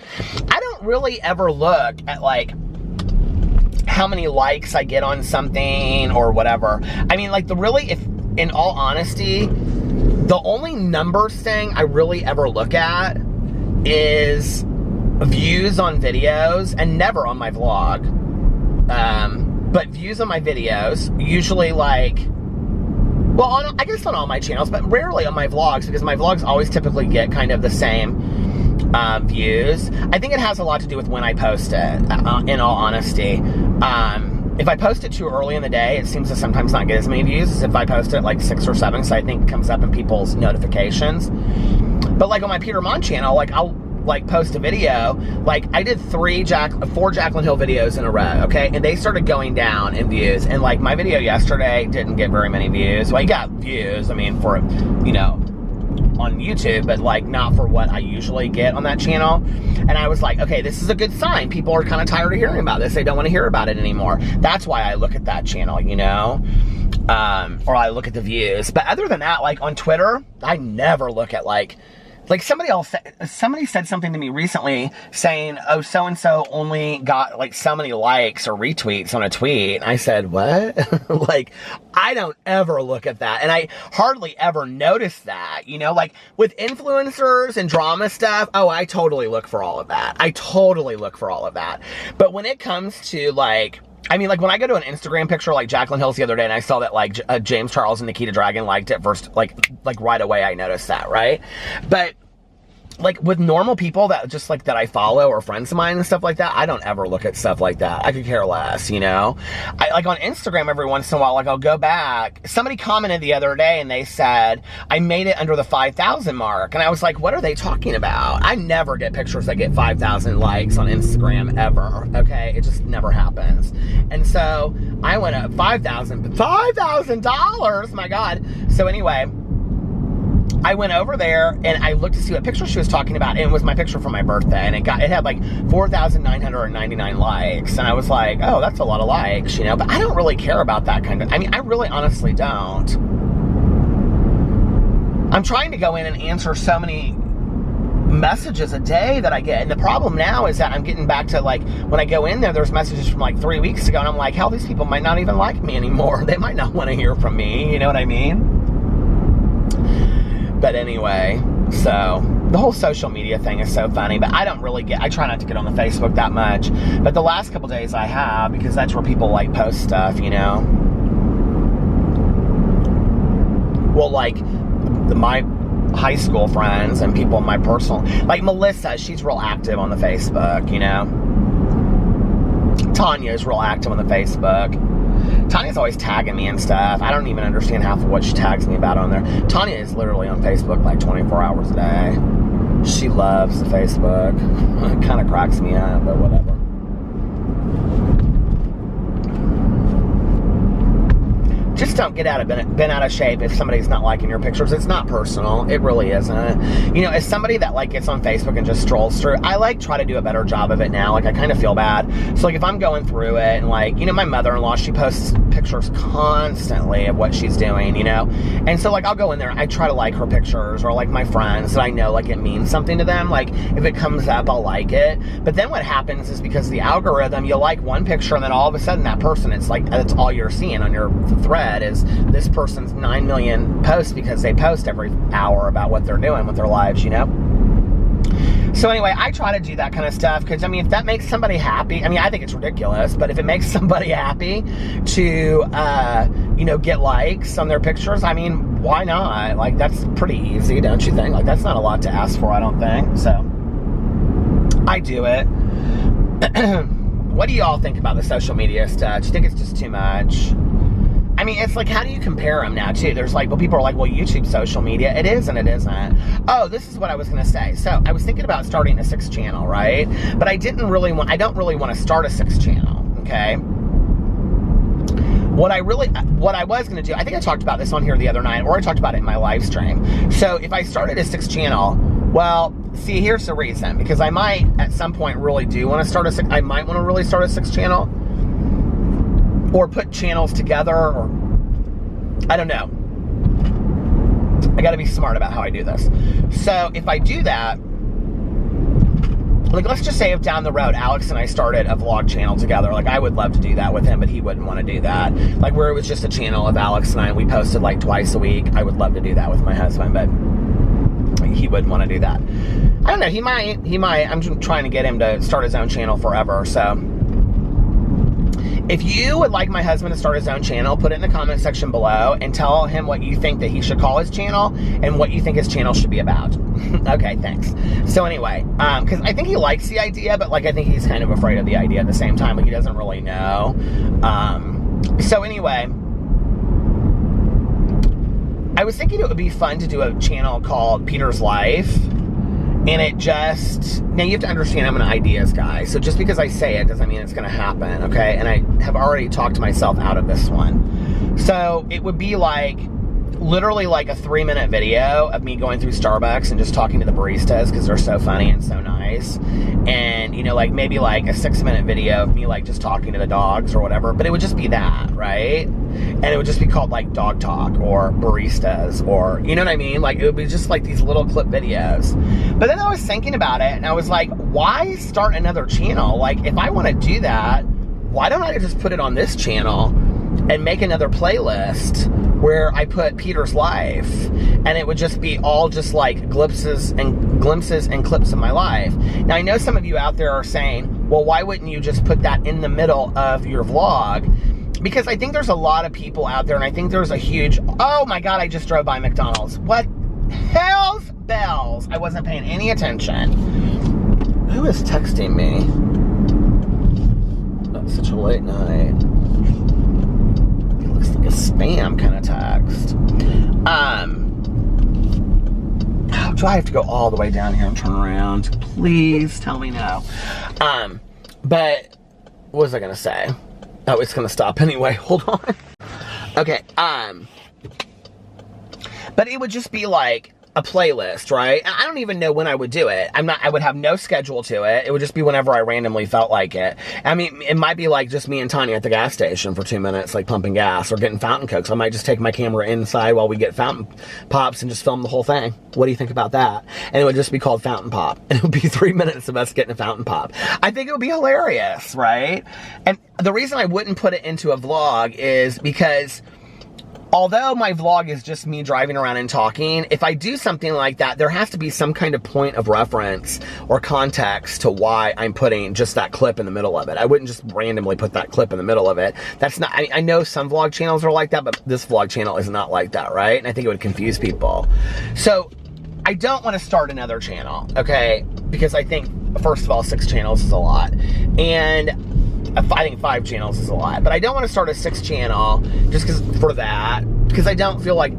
I don't really ever look at, like, how many likes I get on something or whatever. I mean, like, if, in all honesty, the only numbers thing I really ever look at is views on videos, and never on my vlog. But views on my videos, usually, like, well, I guess on all my channels, but rarely on my vlogs, because my vlogs always typically get kind of the same views. I think it has a lot to do with when I post it, in all honesty. If I post it too early in the day, it seems to sometimes not get as many views as if I post it like 6 or 7, so I think it comes up in people's notifications. But like on my Peter Monn channel, like I'll like post a video, like I did 4 Jaclyn Hill videos in a row, okay? And they started going down in views, and like my video yesterday didn't get very many views. Well, it got views, I mean, for, you know, on YouTube, but like not for what I usually get on that channel. And I was like, okay, this is a good sign. People are kind of tired of hearing about this. They don't want to hear about it anymore. That's why I look at that channel, you know? Or I look at the views. But other than that, like on Twitter, I never look at like somebody said something to me recently saying, oh, so-and-so only got like so many likes or retweets on a tweet. And I said, what? Like, I don't ever look at that. And I hardly ever notice that, you know, like with influencers and drama stuff. Oh, I totally look for all of that. I totally look for all of that. But when it comes to like, I mean, like when I go to an Instagram picture like Jaclyn Hill's the other day and I saw that like James Charles and Nikita Dragon liked it first, like right away I noticed that, right? But like with normal people that just like that I follow or friends of mine and stuff like that, I don't ever look at stuff like that. I could care less, you know? I like on Instagram every once in a while, like I'll go back. Somebody commented the other day and they said, I made it under the 5,000 mark. And I was like, what are they talking about? I never get pictures that get 5,000 likes on Instagram ever, okay? It just never happens. And so I went up $5,000, my God. So anyway, I went over there and I looked to see what picture she was talking about, and it was my picture from my birthday, and it had like 4,999 likes, and I was like, oh, that's a lot of likes, you know? But I don't really care about that kind of, I mean, I really honestly don't. I'm trying to go in and answer so many messages a day that I get, and the problem now is that I'm getting back to like, when I go in there's messages from like 3 weeks ago, and I'm like, hell, these people might not even like me anymore. They might not want to hear from me, you know what I mean? But anyway, so the whole social media thing is so funny, but I try not to get on the Facebook that much. But the last couple days I have, because that's where people like post stuff, you know? Well, like my high school friends and people in my personal, like Melissa, she's real active on the Facebook, you know? Tanya is real active on the Facebook. Tanya's always tagging me and stuff. I don't even understand half of what she tags me about on there. Tanya is literally on Facebook like 24 hours a day. She loves the Facebook. It kind of cracks me up, but whatever. Just don't get bent out of shape if somebody's not liking your pictures. It's not personal. It really isn't. You know, as somebody that like gets on Facebook and just strolls through, I like try to do a better job of it now. Like I kind of feel bad. So like if I'm going through it and like, you know, my mother-in-law, she posts pictures constantly of what she's doing, you know? And so like I'll go in there and I try to like her pictures, or like my friends that I know like it means something to them. Like if it comes up, I'll like it. But then what happens is, because of the algorithm, you like one picture and then all of a sudden that person, it's like, that's all you're seeing on your thread is this person's 9 million posts, because they post every hour about what they're doing with their lives, you know? So anyway, I try to do that kind of stuff because, I mean, if that makes somebody happy, I mean, I think it's ridiculous, but if it makes somebody happy to, you know, get likes on their pictures, I mean, why not? Like, that's pretty easy, don't you think? Like, that's not a lot to ask for, I don't think. So, I do it. What do y'all think about the social media stuff? Do you think it's just too much? I mean, it's like, how do you compare them now, too? There's like, well, people are like, well, YouTube social media. It is and it isn't. Oh, this is what I was going to say. So, I was thinking about starting a 6th channel, right? But I don't really want to start a 6th channel, okay? What I was going to do, I think I talked about this on here the other night, or I talked about it in my live stream. So, if I started a 6th channel, well, see, here's the reason. Because I might, at some point, really do want to start I might want to really start a 6th channel. Or put channels together, or I don't know. I gotta be smart about how I do this. So if I do that, like, let's just say if down the road Alex and I started a vlog channel together, like, I would love to do that with him, but he wouldn't want to do that. Like, where it was just a channel of Alex and I, and we posted like twice a week, I would love to do that with my husband, but he wouldn't want to do that. I don't know, he might. I'm trying to get him to start his own channel forever, so. If you would like my husband to start his own channel, put it in the comment section below and tell him what you think that he should call his channel and what you think his channel should be about. Okay, thanks. So anyway, because I think he likes the idea, but like, I think he's kind of afraid of the idea at the same time. Like, he doesn't really know. So anyway, I was thinking it would be fun to do a channel called Peter's Life. And it just, now you have to understand I'm an ideas guy. So just because I say it doesn't mean it's going to happen, okay? And I have already talked myself out of this one. So it would be like, literally like a 3-minute video of me going through Starbucks and just talking to the baristas because they're so funny and so nice. And, you know, like maybe like a 6-minute video of me like just talking to the dogs or whatever. But it would just be that, right? And it would just be called like Dog Talk or Baristas or, you know what I mean? Like, it would be just like these little clip videos. But then I was thinking about it and I was like, why start another channel? Like, if I want to do that, why don't I just put it on this channel and make another playlist where I put Peter's Life, and it would just be all just like glimpses and clips of my life. Now, I know some of you out there are saying, well, why wouldn't you just put that in the middle of your vlog? Because I think there's a lot of people out there, and I think there's a huge, oh my God, I just drove by McDonald's. What hell's bells? I wasn't paying any attention. Who is texting me? Oh, such a late night. It looks like a spam kind of text. Do I have to go all the way down here and turn around? Please tell me no. But what was I gonna say? Oh, it's gonna stop anyway. Hold on. Okay. But it would just be like a playlist, right? And I don't even know when I would do it. I would have no schedule to it. It would just be whenever I randomly felt like it. I mean, it might be like just me and Tanya at the gas station for 2 minutes, like pumping gas or getting fountain cokes. I might just take my camera inside while we get fountain pops and just film the whole thing. What do you think about that? And it would just be called Fountain Pop. And it would be 3 minutes of us getting a fountain pop. I think it would be hilarious, right? And the reason I wouldn't put it into a vlog is because although my vlog is just me driving around and talking, if I do something like that, there has to be some kind of point of reference or context to why I'm putting just that clip in the middle of it. I wouldn't just randomly put that clip in the middle of it. That's not, I know some vlog channels are like that, but this vlog channel is not like that, right? And I think it would confuse people. So I don't want to start another channel, okay? Because I think, first of all, 6 channels is a lot. And I think 5 channels is a lot, but I don't want to start a 6th channel just for that, because I don't feel like,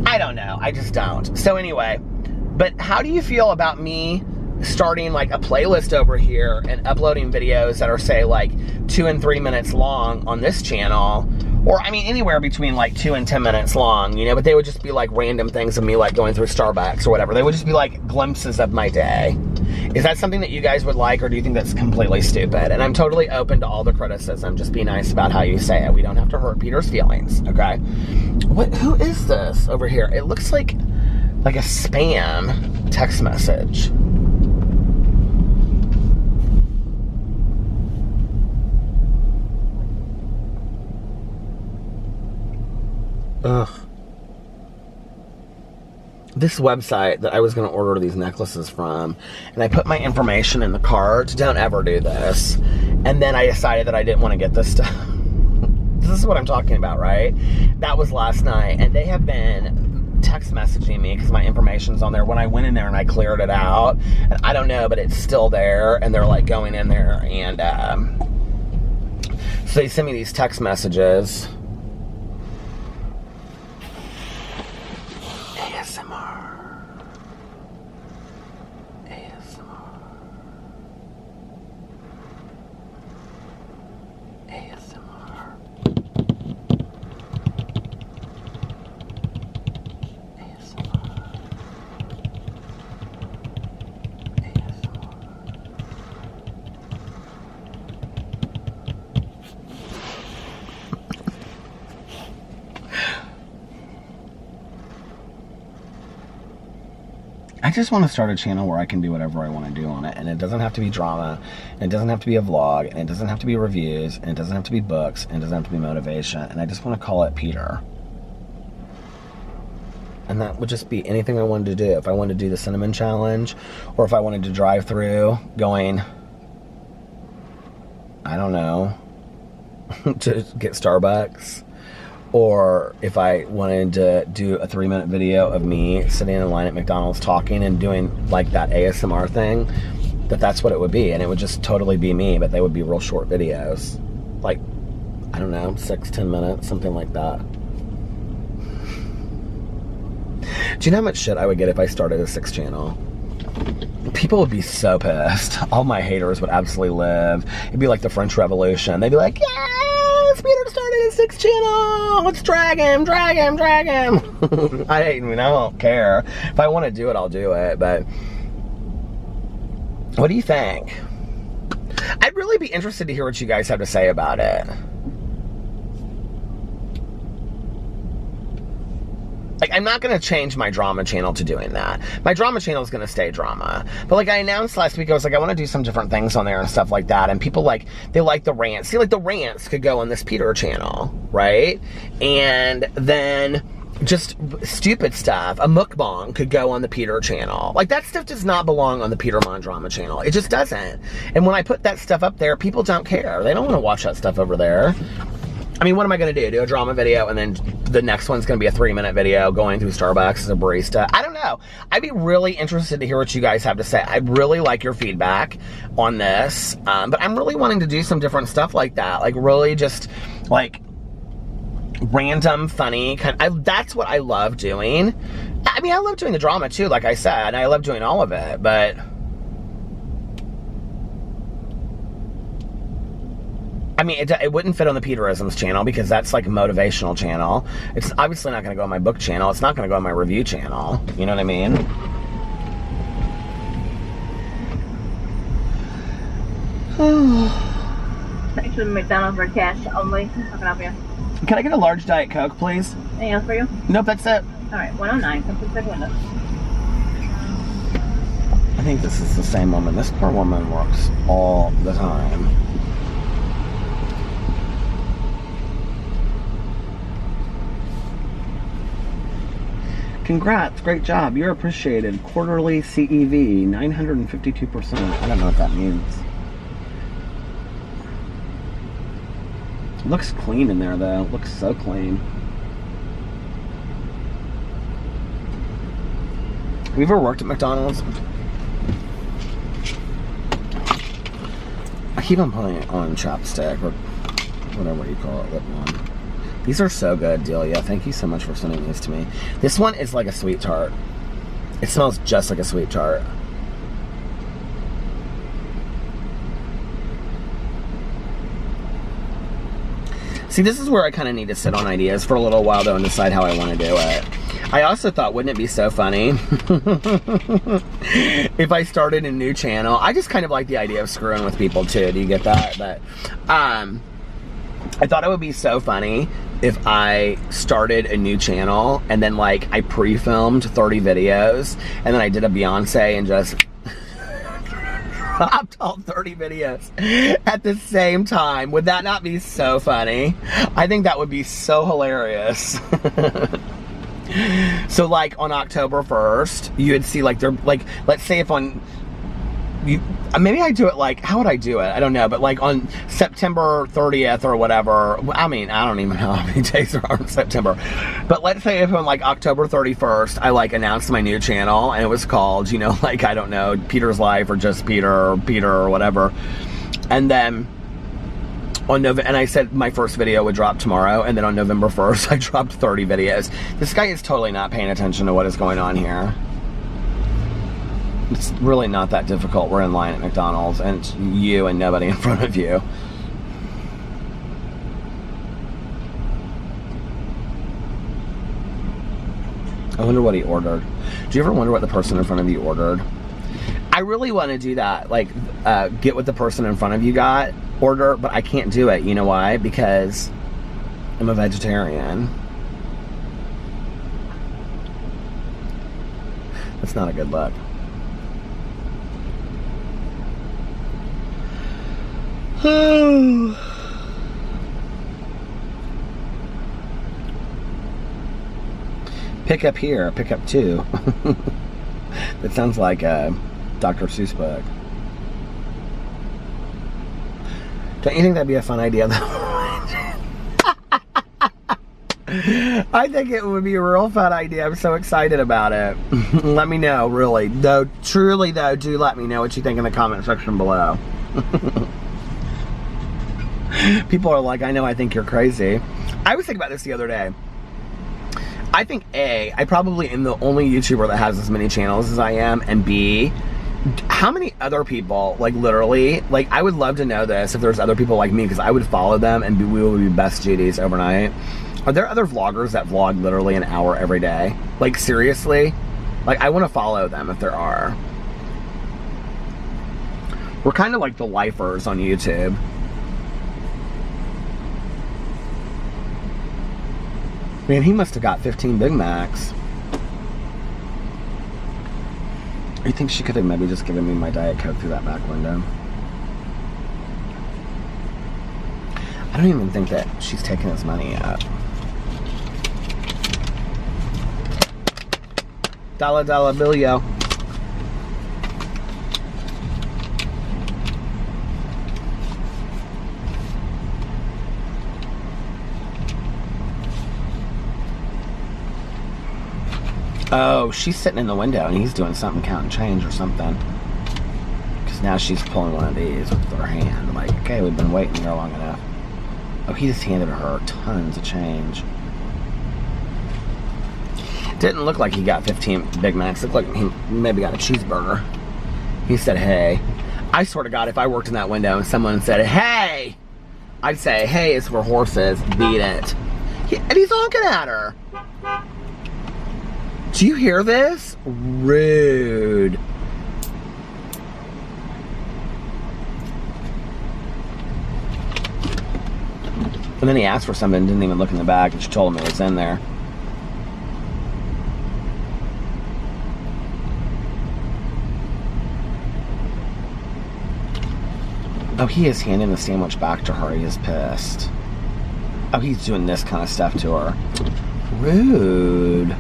I don't know, I just don't. So anyway, but how do you feel about me starting like a playlist over here and uploading videos that are, say, like 2 and 3 minutes long on this channel, or I mean anywhere between like 2 and 10 minutes long, you know, but they would just be like random things of me like going through Starbucks or whatever. They would just be like glimpses of my day. Is that something that you guys would like, or do you think that's completely stupid? And I'm totally open to all the criticism. Just be nice about how you say it. We don't have to hurt Peter's feelings, okay? Who is this over here? It looks like a spam text message. Ugh. this website that I was going to order these necklaces from, and I put my information in the cart. Don't ever do this. And then I decided that I didn't want to get this stuff. This is what I'm talking about, right? That was last night, and they have been text messaging me because my information's on there when I went in there and I cleared it out. And I don't know, but it's still there, and they're like going in there, and so they send me these text messages. I just want to start a channel where I can do whatever I want to do on it, and it doesn't have to be drama, and it doesn't have to be a vlog, and it doesn't have to be reviews, and it doesn't have to be books, and it doesn't have to be motivation, and I just want to call it Peter. And that would just be anything I wanted to do. If I wanted to do the cinnamon challenge, or if I wanted to drive through going, I don't know, to get Starbucks, or if I wanted to do a 3-minute video of me sitting in line at McDonald's talking and doing like that ASMR thing, that's what it would be. And it would just totally be me, but they would be real short videos. Like, I don't know, 6-10 minutes, something like that. Do you know how much shit I would get if I started a 6th channel? People would be so pissed. All my haters would absolutely live. It'd be like the French Revolution. They'd be like, yes, Peter started a 6th channel. Let's drag him, drag him, drag him. I don't care. If I want to do it, I'll do it. But what do you think? I'd really be interested to hear what you guys have to say about it. Like, I'm not going to change my drama channel to doing that. My drama channel is going to stay drama. But like I announced last week, I was like, I want to do some different things on there and stuff like that. And people like, they like the rants. See, like the rants could go on this Peter channel, right? And then just stupid stuff, a mukbang could go on the Peter channel. Like, that stuff does not belong on the Peter Monn drama channel. It just doesn't. And when I put that stuff up there, people don't care. They don't want to watch that stuff over there. I mean, what am I going to do? Do a drama video, and then the next one's going to be a 3-minute video going through Starbucks as a barista? I don't know. I'd be really interested to hear what you guys have to say. I'd really like your feedback on this. But I'm really wanting to do some different stuff like that. Like, really just, like, random, funny, that's what I love doing. I mean, I love doing the drama, too, like I said. I love doing all of it, but I mean, it wouldn't fit on the Peterisms channel because that's like a motivational channel. It's obviously not going to go on my book channel. It's not going to go on my review channel. You know what I mean? Thanks for McDonald's for cash only. How can I help you? Can I get a large Diet Coke, please? Anything else for you? Nope, that's it. Alright, 109. Come to the second window. I think this is the same woman. This poor woman works all the time. Congrats, great job. You're appreciated. Quarterly CEV, 952%. I don't know what that means. It looks clean in there, though. It looks so clean. Have you ever worked at McDonald's? I keep on putting it on chapstick, or whatever you call it, lip balm. These are so good, Delia. Thank you so much for sending these to me. This one is like a sweet tart. It smells just like a sweet tart. See, this is where I kind of need to sit on ideas for a little while, though, and decide how I want to do it. I also thought, wouldn't it be so funny if I started a new channel? I just kind of like the idea of screwing with people, too. Do you get that? But I thought it would be so funny if I started a new channel and then, like, I pre-filmed 30 videos and then I did a Beyonce and just dropped all 30 videos at the same time. Would that not be so funny? I think that would be so hilarious. So like on October 1st, you would see like they're like, let's say if on you, maybe I do it like, how would I do it? I don't know, but like on September 30th or whatever, I mean, I don't even know how many days there are in September, but let's say if on like October 31st, I like announced my new channel and it was called, you know, like, I don't know, Peter's Life or Just Peter or whatever. And then on and I said my first video would drop tomorrow, and then on November 1st, I dropped 30 videos. This guy is totally not paying attention to what is going on here. It's really not that difficult. We're in line at McDonald's, and it's you and nobody in front of you. I wonder what he ordered. Do you ever wonder what the person in front of you ordered? I really want to do that, like get what the person in front of you got, order, but I can't do it. You know why? Because I'm a vegetarian. That's not a good look. Pick up here, pick up two. That sounds like a Dr. Seuss book. Don't you think that'd be a fun idea though? I think it would be a real fun idea. I'm so excited about it. Let me know, really. Though, truly though, do let me know what you think in the comment section below. People are like, I know, I think you're crazy. I was thinking about this the other day. I think A, I probably am the only YouTuber that has as many channels as I am, and B, how many other people, like literally, like I would love to know this if there's other people like me, because I would follow them and we would be best GDs overnight. Are there other vloggers that vlog literally an hour every day? Like seriously? Like I want to follow them if there are. We're kind of like the lifers on YouTube. Man, he must have got 15 Big Macs. I think she could have maybe just given me my Diet Coke through that back window. I don't even think that she's taken his money yet. Dollar billio. Oh, she's sitting in the window and he's doing something, counting change or something. Because now she's pulling one of these with her hand. I'm like, okay, we've been waiting here long enough. Oh, he just handed her tons of change. Didn't look like he got 15 Big Macs. Looked like he maybe got a cheeseburger. He said, hey. I swear to God, if I worked in that window and someone said, hey, I'd say, hey, it's for horses. Beat it. And he's honking at her. Do you hear this? Rude. And then he asked for something and didn't even look in the bag, and she told him it was in there. Oh, he is handing the sandwich back to her. He is pissed. Oh, he's doing this kind of stuff to her. Rude.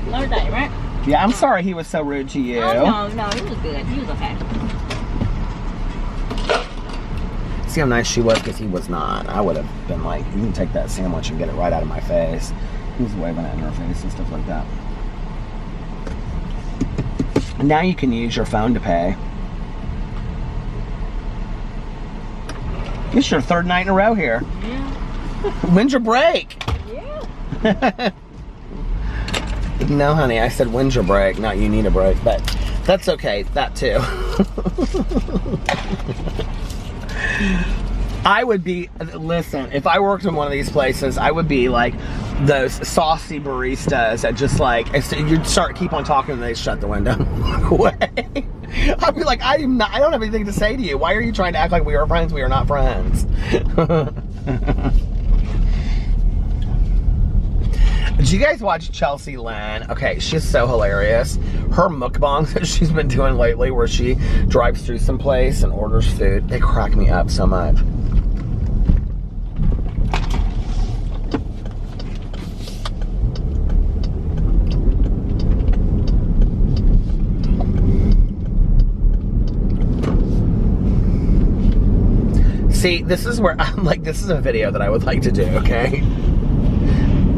Another day, right? Yeah, I'm sorry he was so rude to you. Oh, no, he was good. He was okay. See how nice she was, because he was not. I would have been like, you can take that sandwich and get it right out of my face. He was waving it in her face and stuff like that. And now you can use your phone to pay. It's your third night in a row here. Yeah. When's your break? Yeah. No, honey, I said when's your break, not you need a break, but that's okay, that too. I would be, listen, if I worked in one of these places, I would be like those saucy baristas that just like, you'd keep on talking and they shut the window. Walk away. I'd be like, I don't have anything to say to you. Why are you trying to act like we are friends? We are not friends. Did you guys watch Chelsea Lynn? Okay, she's so hilarious. Her mukbangs that she's been doing lately, where she drives through some place and orders food, they crack me up so much. See, this is where I'm like, this is a video that I would like to do, okay?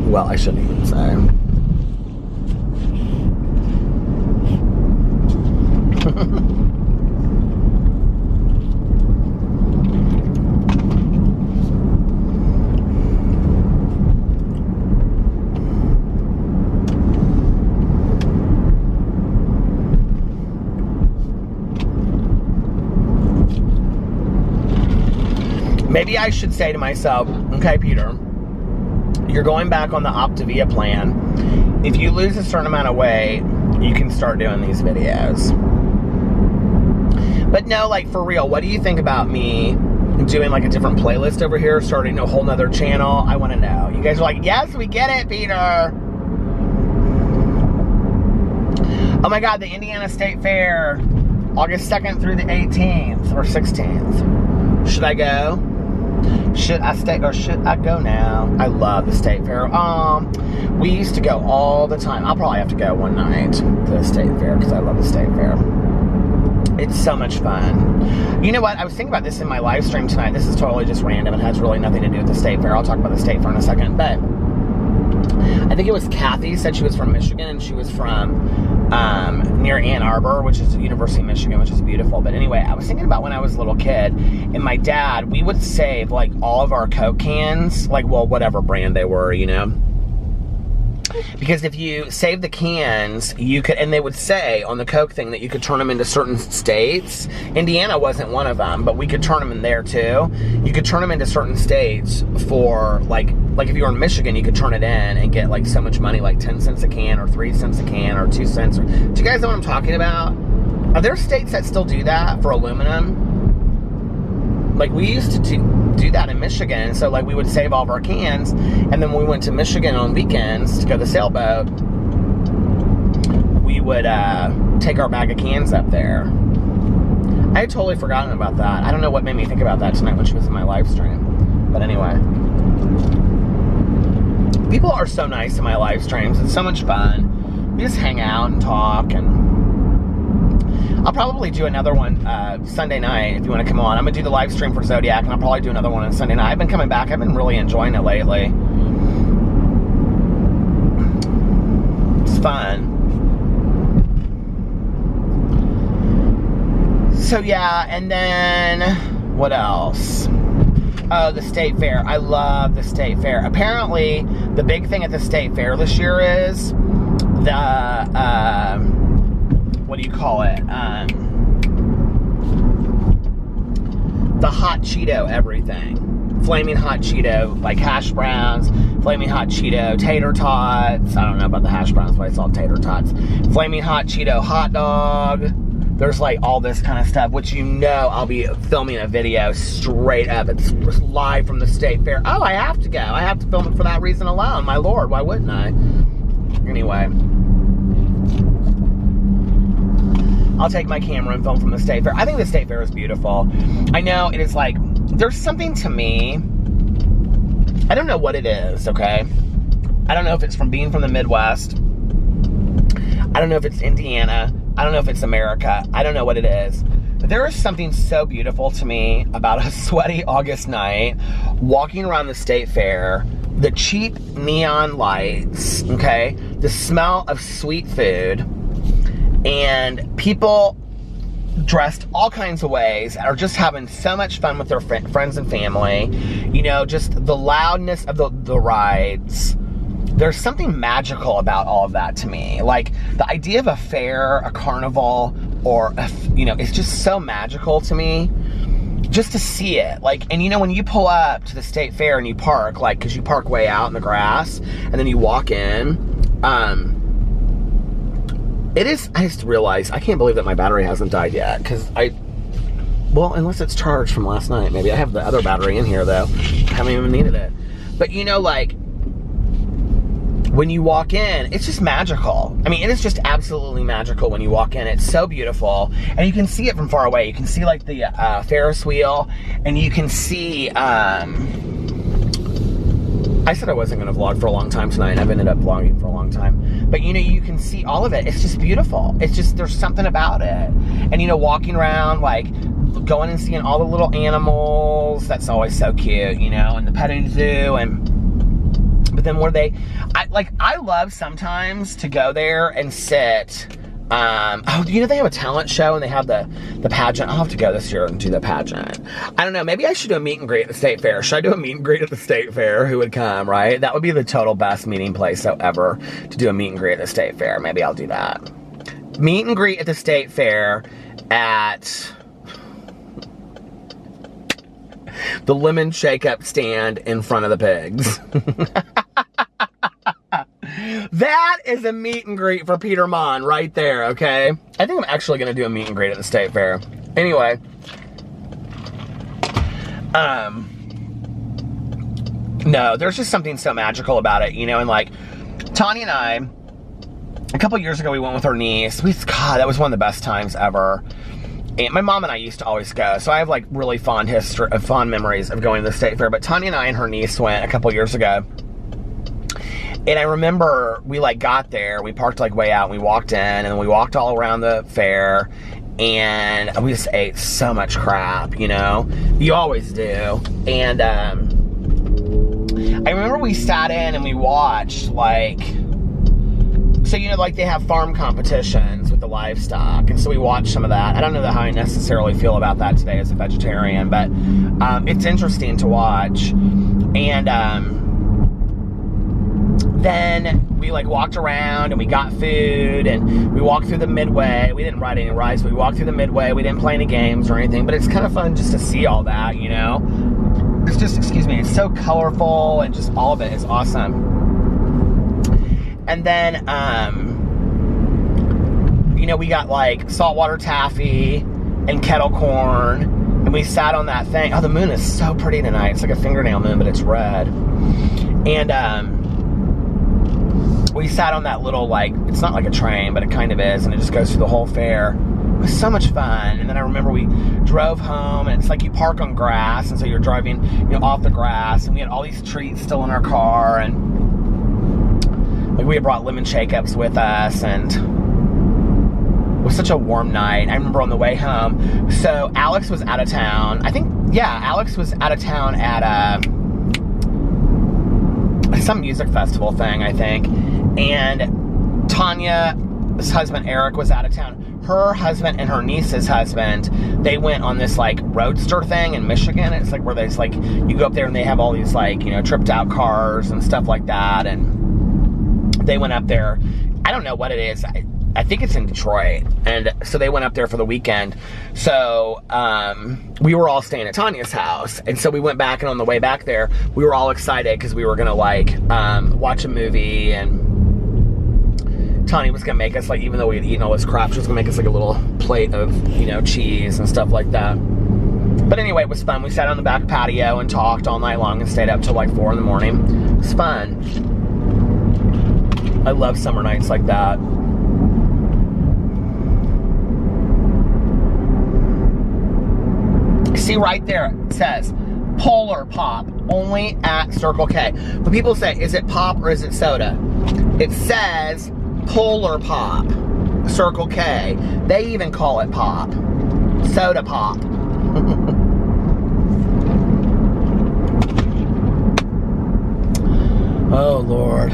Well, I shouldn't even say. Maybe I should say to myself, okay, Peter, you're going back on the Optavia plan. If you lose a certain amount of weight, you can start doing these videos. But no, like, for real, what do you think about me doing like a different playlist over here, starting a whole nother channel? I want to know. You guys are like, yes, we get it, Peter. Oh my God, the Indiana State Fair, August 2nd through the 18th or 16th. Should I go? Should I stay or should I go now? I love the State Fair. We used to go all the time. I'll probably have to go one night to the State Fair because I love the State Fair. It's so much fun. You know what? I was thinking about this in my live stream tonight. This is totally just random. It has really nothing to do with the State Fair. I'll talk about the State Fair in a second. But I think it was Kathy said she was from Michigan, and she was from near Ann Arbor, which is the University of Michigan, which is beautiful. But anyway, I was thinking about when I was a little kid, and my dad, we would save like all of our Coke cans, like, well, whatever brand they were, you know. Because if you save the cans, you could, and they would say on the Coke thing that you could turn them into certain states. Indiana wasn't one of them, but we could turn them in there too. You could turn them into certain states for like if you were in Michigan, you could turn it in and get like so much money, like 10 cents a can or 3 cents a can or 2 cents. Do you guys know what I'm talking about? Are there states that still do that for aluminum? Like, we used to do that in Michigan, so like we would save all of our cans, and then when we went to Michigan on weekends to go to the sailboat, we would take our bag of cans up there. I had totally forgotten about that. I don't know what made me think about that tonight when she was in my live stream. But anyway. People are so nice in my live streams. It's so much fun. We just hang out and talk, and I'll probably do another one Sunday night if you want to come on. I'm going to do the live stream for Zodiac, and I'll probably do another one on Sunday night. I've been coming back. I've been really enjoying it lately. It's fun. So, yeah, and then what else? Oh, the State Fair. I love the State Fair. Apparently, the big thing at the State Fair this year is the... what do you call it? The hot Cheeto everything. Flaming hot Cheeto, like hash browns, flaming hot Cheeto tater tots. I don't know about the hash browns, but it's all tater tots. Flaming hot Cheeto hot dog. There's like all this kind of stuff, which you know I'll be filming a video straight up. It's live from the State Fair. Oh, I have to go. I have to film it for that reason alone. My Lord, why wouldn't I? Anyway. I'll take my camera and film from the State Fair. I think the State Fair is beautiful. I know it is like, there's something to me, I don't know what it is, okay? I don't know if it's from being from the Midwest. I don't know if it's Indiana. I don't know if it's America. I don't know what it is. But there is something so beautiful to me about a sweaty August night, walking around the State Fair, the cheap neon lights, okay? The smell of sweet food, and people dressed all kinds of ways are just having so much fun with their friends and family. You know, just the loudness of the rides. There's something magical about all of that to me. Like, the idea of a fair, a carnival, or, you know, it's just so magical to me. Just to see it. Like, and you know, when you pull up to the State Fair and you park, like, because you park way out in the grass, and then you walk in, it is, I just realized, I can't believe that my battery hasn't died yet, because well, unless it's charged from last night, maybe. I have the other battery in here, though. I haven't even needed it. But, you know, like, when you walk in, it's just magical. I mean, it is just absolutely magical when you walk in. It's so beautiful. And you can see it from far away. You can see, like, the Ferris wheel. And you can see, I said I wasn't going to vlog for a long time tonight, and I've ended up vlogging for a long time. But, you know, you can see all of it. It's just beautiful. It's just, there's something about it. And, you know, walking around, like, going and seeing all the little animals. That's always so cute, you know, and the petting zoo. But then I love sometimes to go there and sit. Oh, you know, they have a talent show and they have the pageant. I'll have to go this year and do the pageant. I don't know, maybe I should do a meet and greet at the state fair. Should I do a meet and greet at the state fair? Who would come, right? That would be the total best meeting place ever, to do a meet and greet at the state fair. Maybe I'll do that. Meet and greet at the state fair at the lemon shake-up stand in front of the pigs. That is a meet and greet for Peter Monn right there, okay? I think I'm actually going to do a meet and greet at the state fair. Anyway. No, there's just something so magical about it, you know? And like, Tanya and I, a couple years ago, we went with her niece. God, that was one of the best times ever. And my mom and I used to always go, so I have like really fond memories of going to the state fair. But Tanya and I and her niece went a couple years ago. And I remember we like got there, we parked like way out, and we walked in, and then we walked all around the fair, and we just ate so much crap, you know? You always do. And I remember we sat in and we watched like, so you know, like they have farm competitions with the livestock, and so we watched some of that. I don't know how I necessarily feel about that today as a vegetarian, but it's interesting to watch. And then we like walked around and we got food, and we walked through the midway. We didn't ride any rides, but we walked through the midway. We didn't play any games or anything, but it's kind of fun just to see all that, you know? It's just, excuse me, it's so colorful, and just all of it is awesome. And then, you know, we got like saltwater taffy and kettle corn, and we sat on that thing. Oh, the moon is so pretty tonight. It's like a fingernail moon, but it's red. And, we sat on that little, like, it's not like a train, but it kind of is, and it just goes through the whole fair. It was so much fun. And then I remember we drove home, and it's like you park on grass, and so you're driving, you know, off the grass, and we had all these treats still in our car, and like we had brought lemon shake-ups with us, and it was such a warm night. I remember on the way home, so Alex was out of town. I think, yeah, Alex was out of town at some music festival thing, I think. And Tanya's husband, Eric, was out of town. Her husband and her niece's husband, they went on this, like, roadster thing in Michigan. It's, like, where there's, like, you go up there and they have all these, like, you know, tripped out cars and stuff like that. And they went up there. I don't know what it is. I think it's in Detroit. And so they went up there for the weekend. So we were all staying at Tanya's house. And so we went back, and on the way back there, we were all excited because we were going to, like, watch a movie. And Tanya was going to make us, like, even though we had eaten all this crap, she was going to make us, like, a little plate of, you know, cheese and stuff like that. But anyway, it was fun. We sat on the back patio and talked all night long and stayed up till, like, 4 in the morning. It was fun. I love summer nights like that. See right there, it says Polar Pop, only at Circle K. But people say, is it pop or is it soda? It says Polar Pop, Circle K. They even call it pop. Soda pop. Oh, Lord.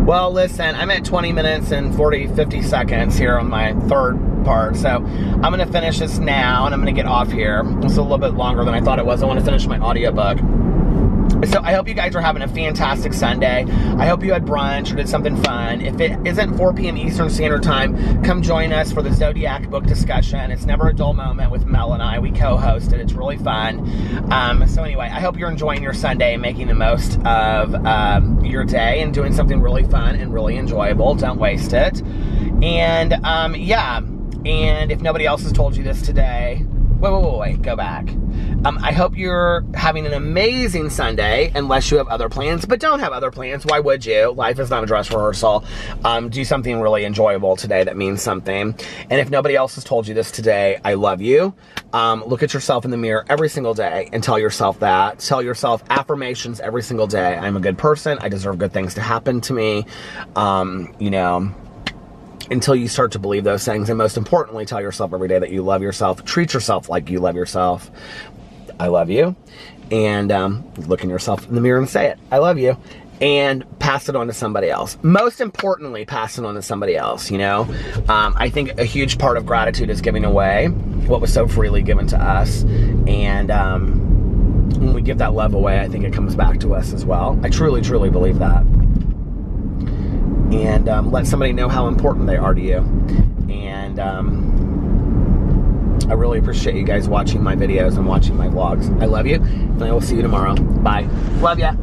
Well, listen, I'm at 20 minutes and 50 seconds here on my third part, so I'm going to finish this now, and I'm going to get off here. It's a little bit longer than I thought it was. I want to finish my audiobook. So I hope you guys are having a fantastic Sunday. I hope you had brunch or did something fun. If it isn't 4 p.m. Eastern Standard Time, come join us for the Zodiac book discussion. It's never a dull moment with Mel and I. We co-host it. It's really fun. So anyway, I hope you're enjoying your Sunday and making the most of your day and doing something really fun and really enjoyable. Don't waste it. And yeah, and if nobody else has told you this today, wait, go back. I hope you're having an amazing Sunday, unless you have other plans, but don't have other plans. Why would you? Life is not a dress rehearsal. Do something really enjoyable today that means something. And if nobody else has told you this today, I love you. Look at yourself in the mirror every single day and tell yourself that. Tell yourself affirmations every single day. I'm a good person. I deserve good things to happen to me. You know, until you start to believe those things. And most importantly, tell yourself every day that you love yourself. Treat yourself like you love yourself. I love you. And look in yourself in the mirror and say it. I love you. And pass it on to somebody else. Most importantly, pass it on to somebody else, you know? I think a huge part of gratitude is giving away what was so freely given to us. And when we give that love away, I think it comes back to us as well. I truly, truly believe that. And let somebody know how important they are to you. And I really appreciate you guys watching my videos and watching my vlogs. I love you, and I will see you tomorrow. Bye. Love ya.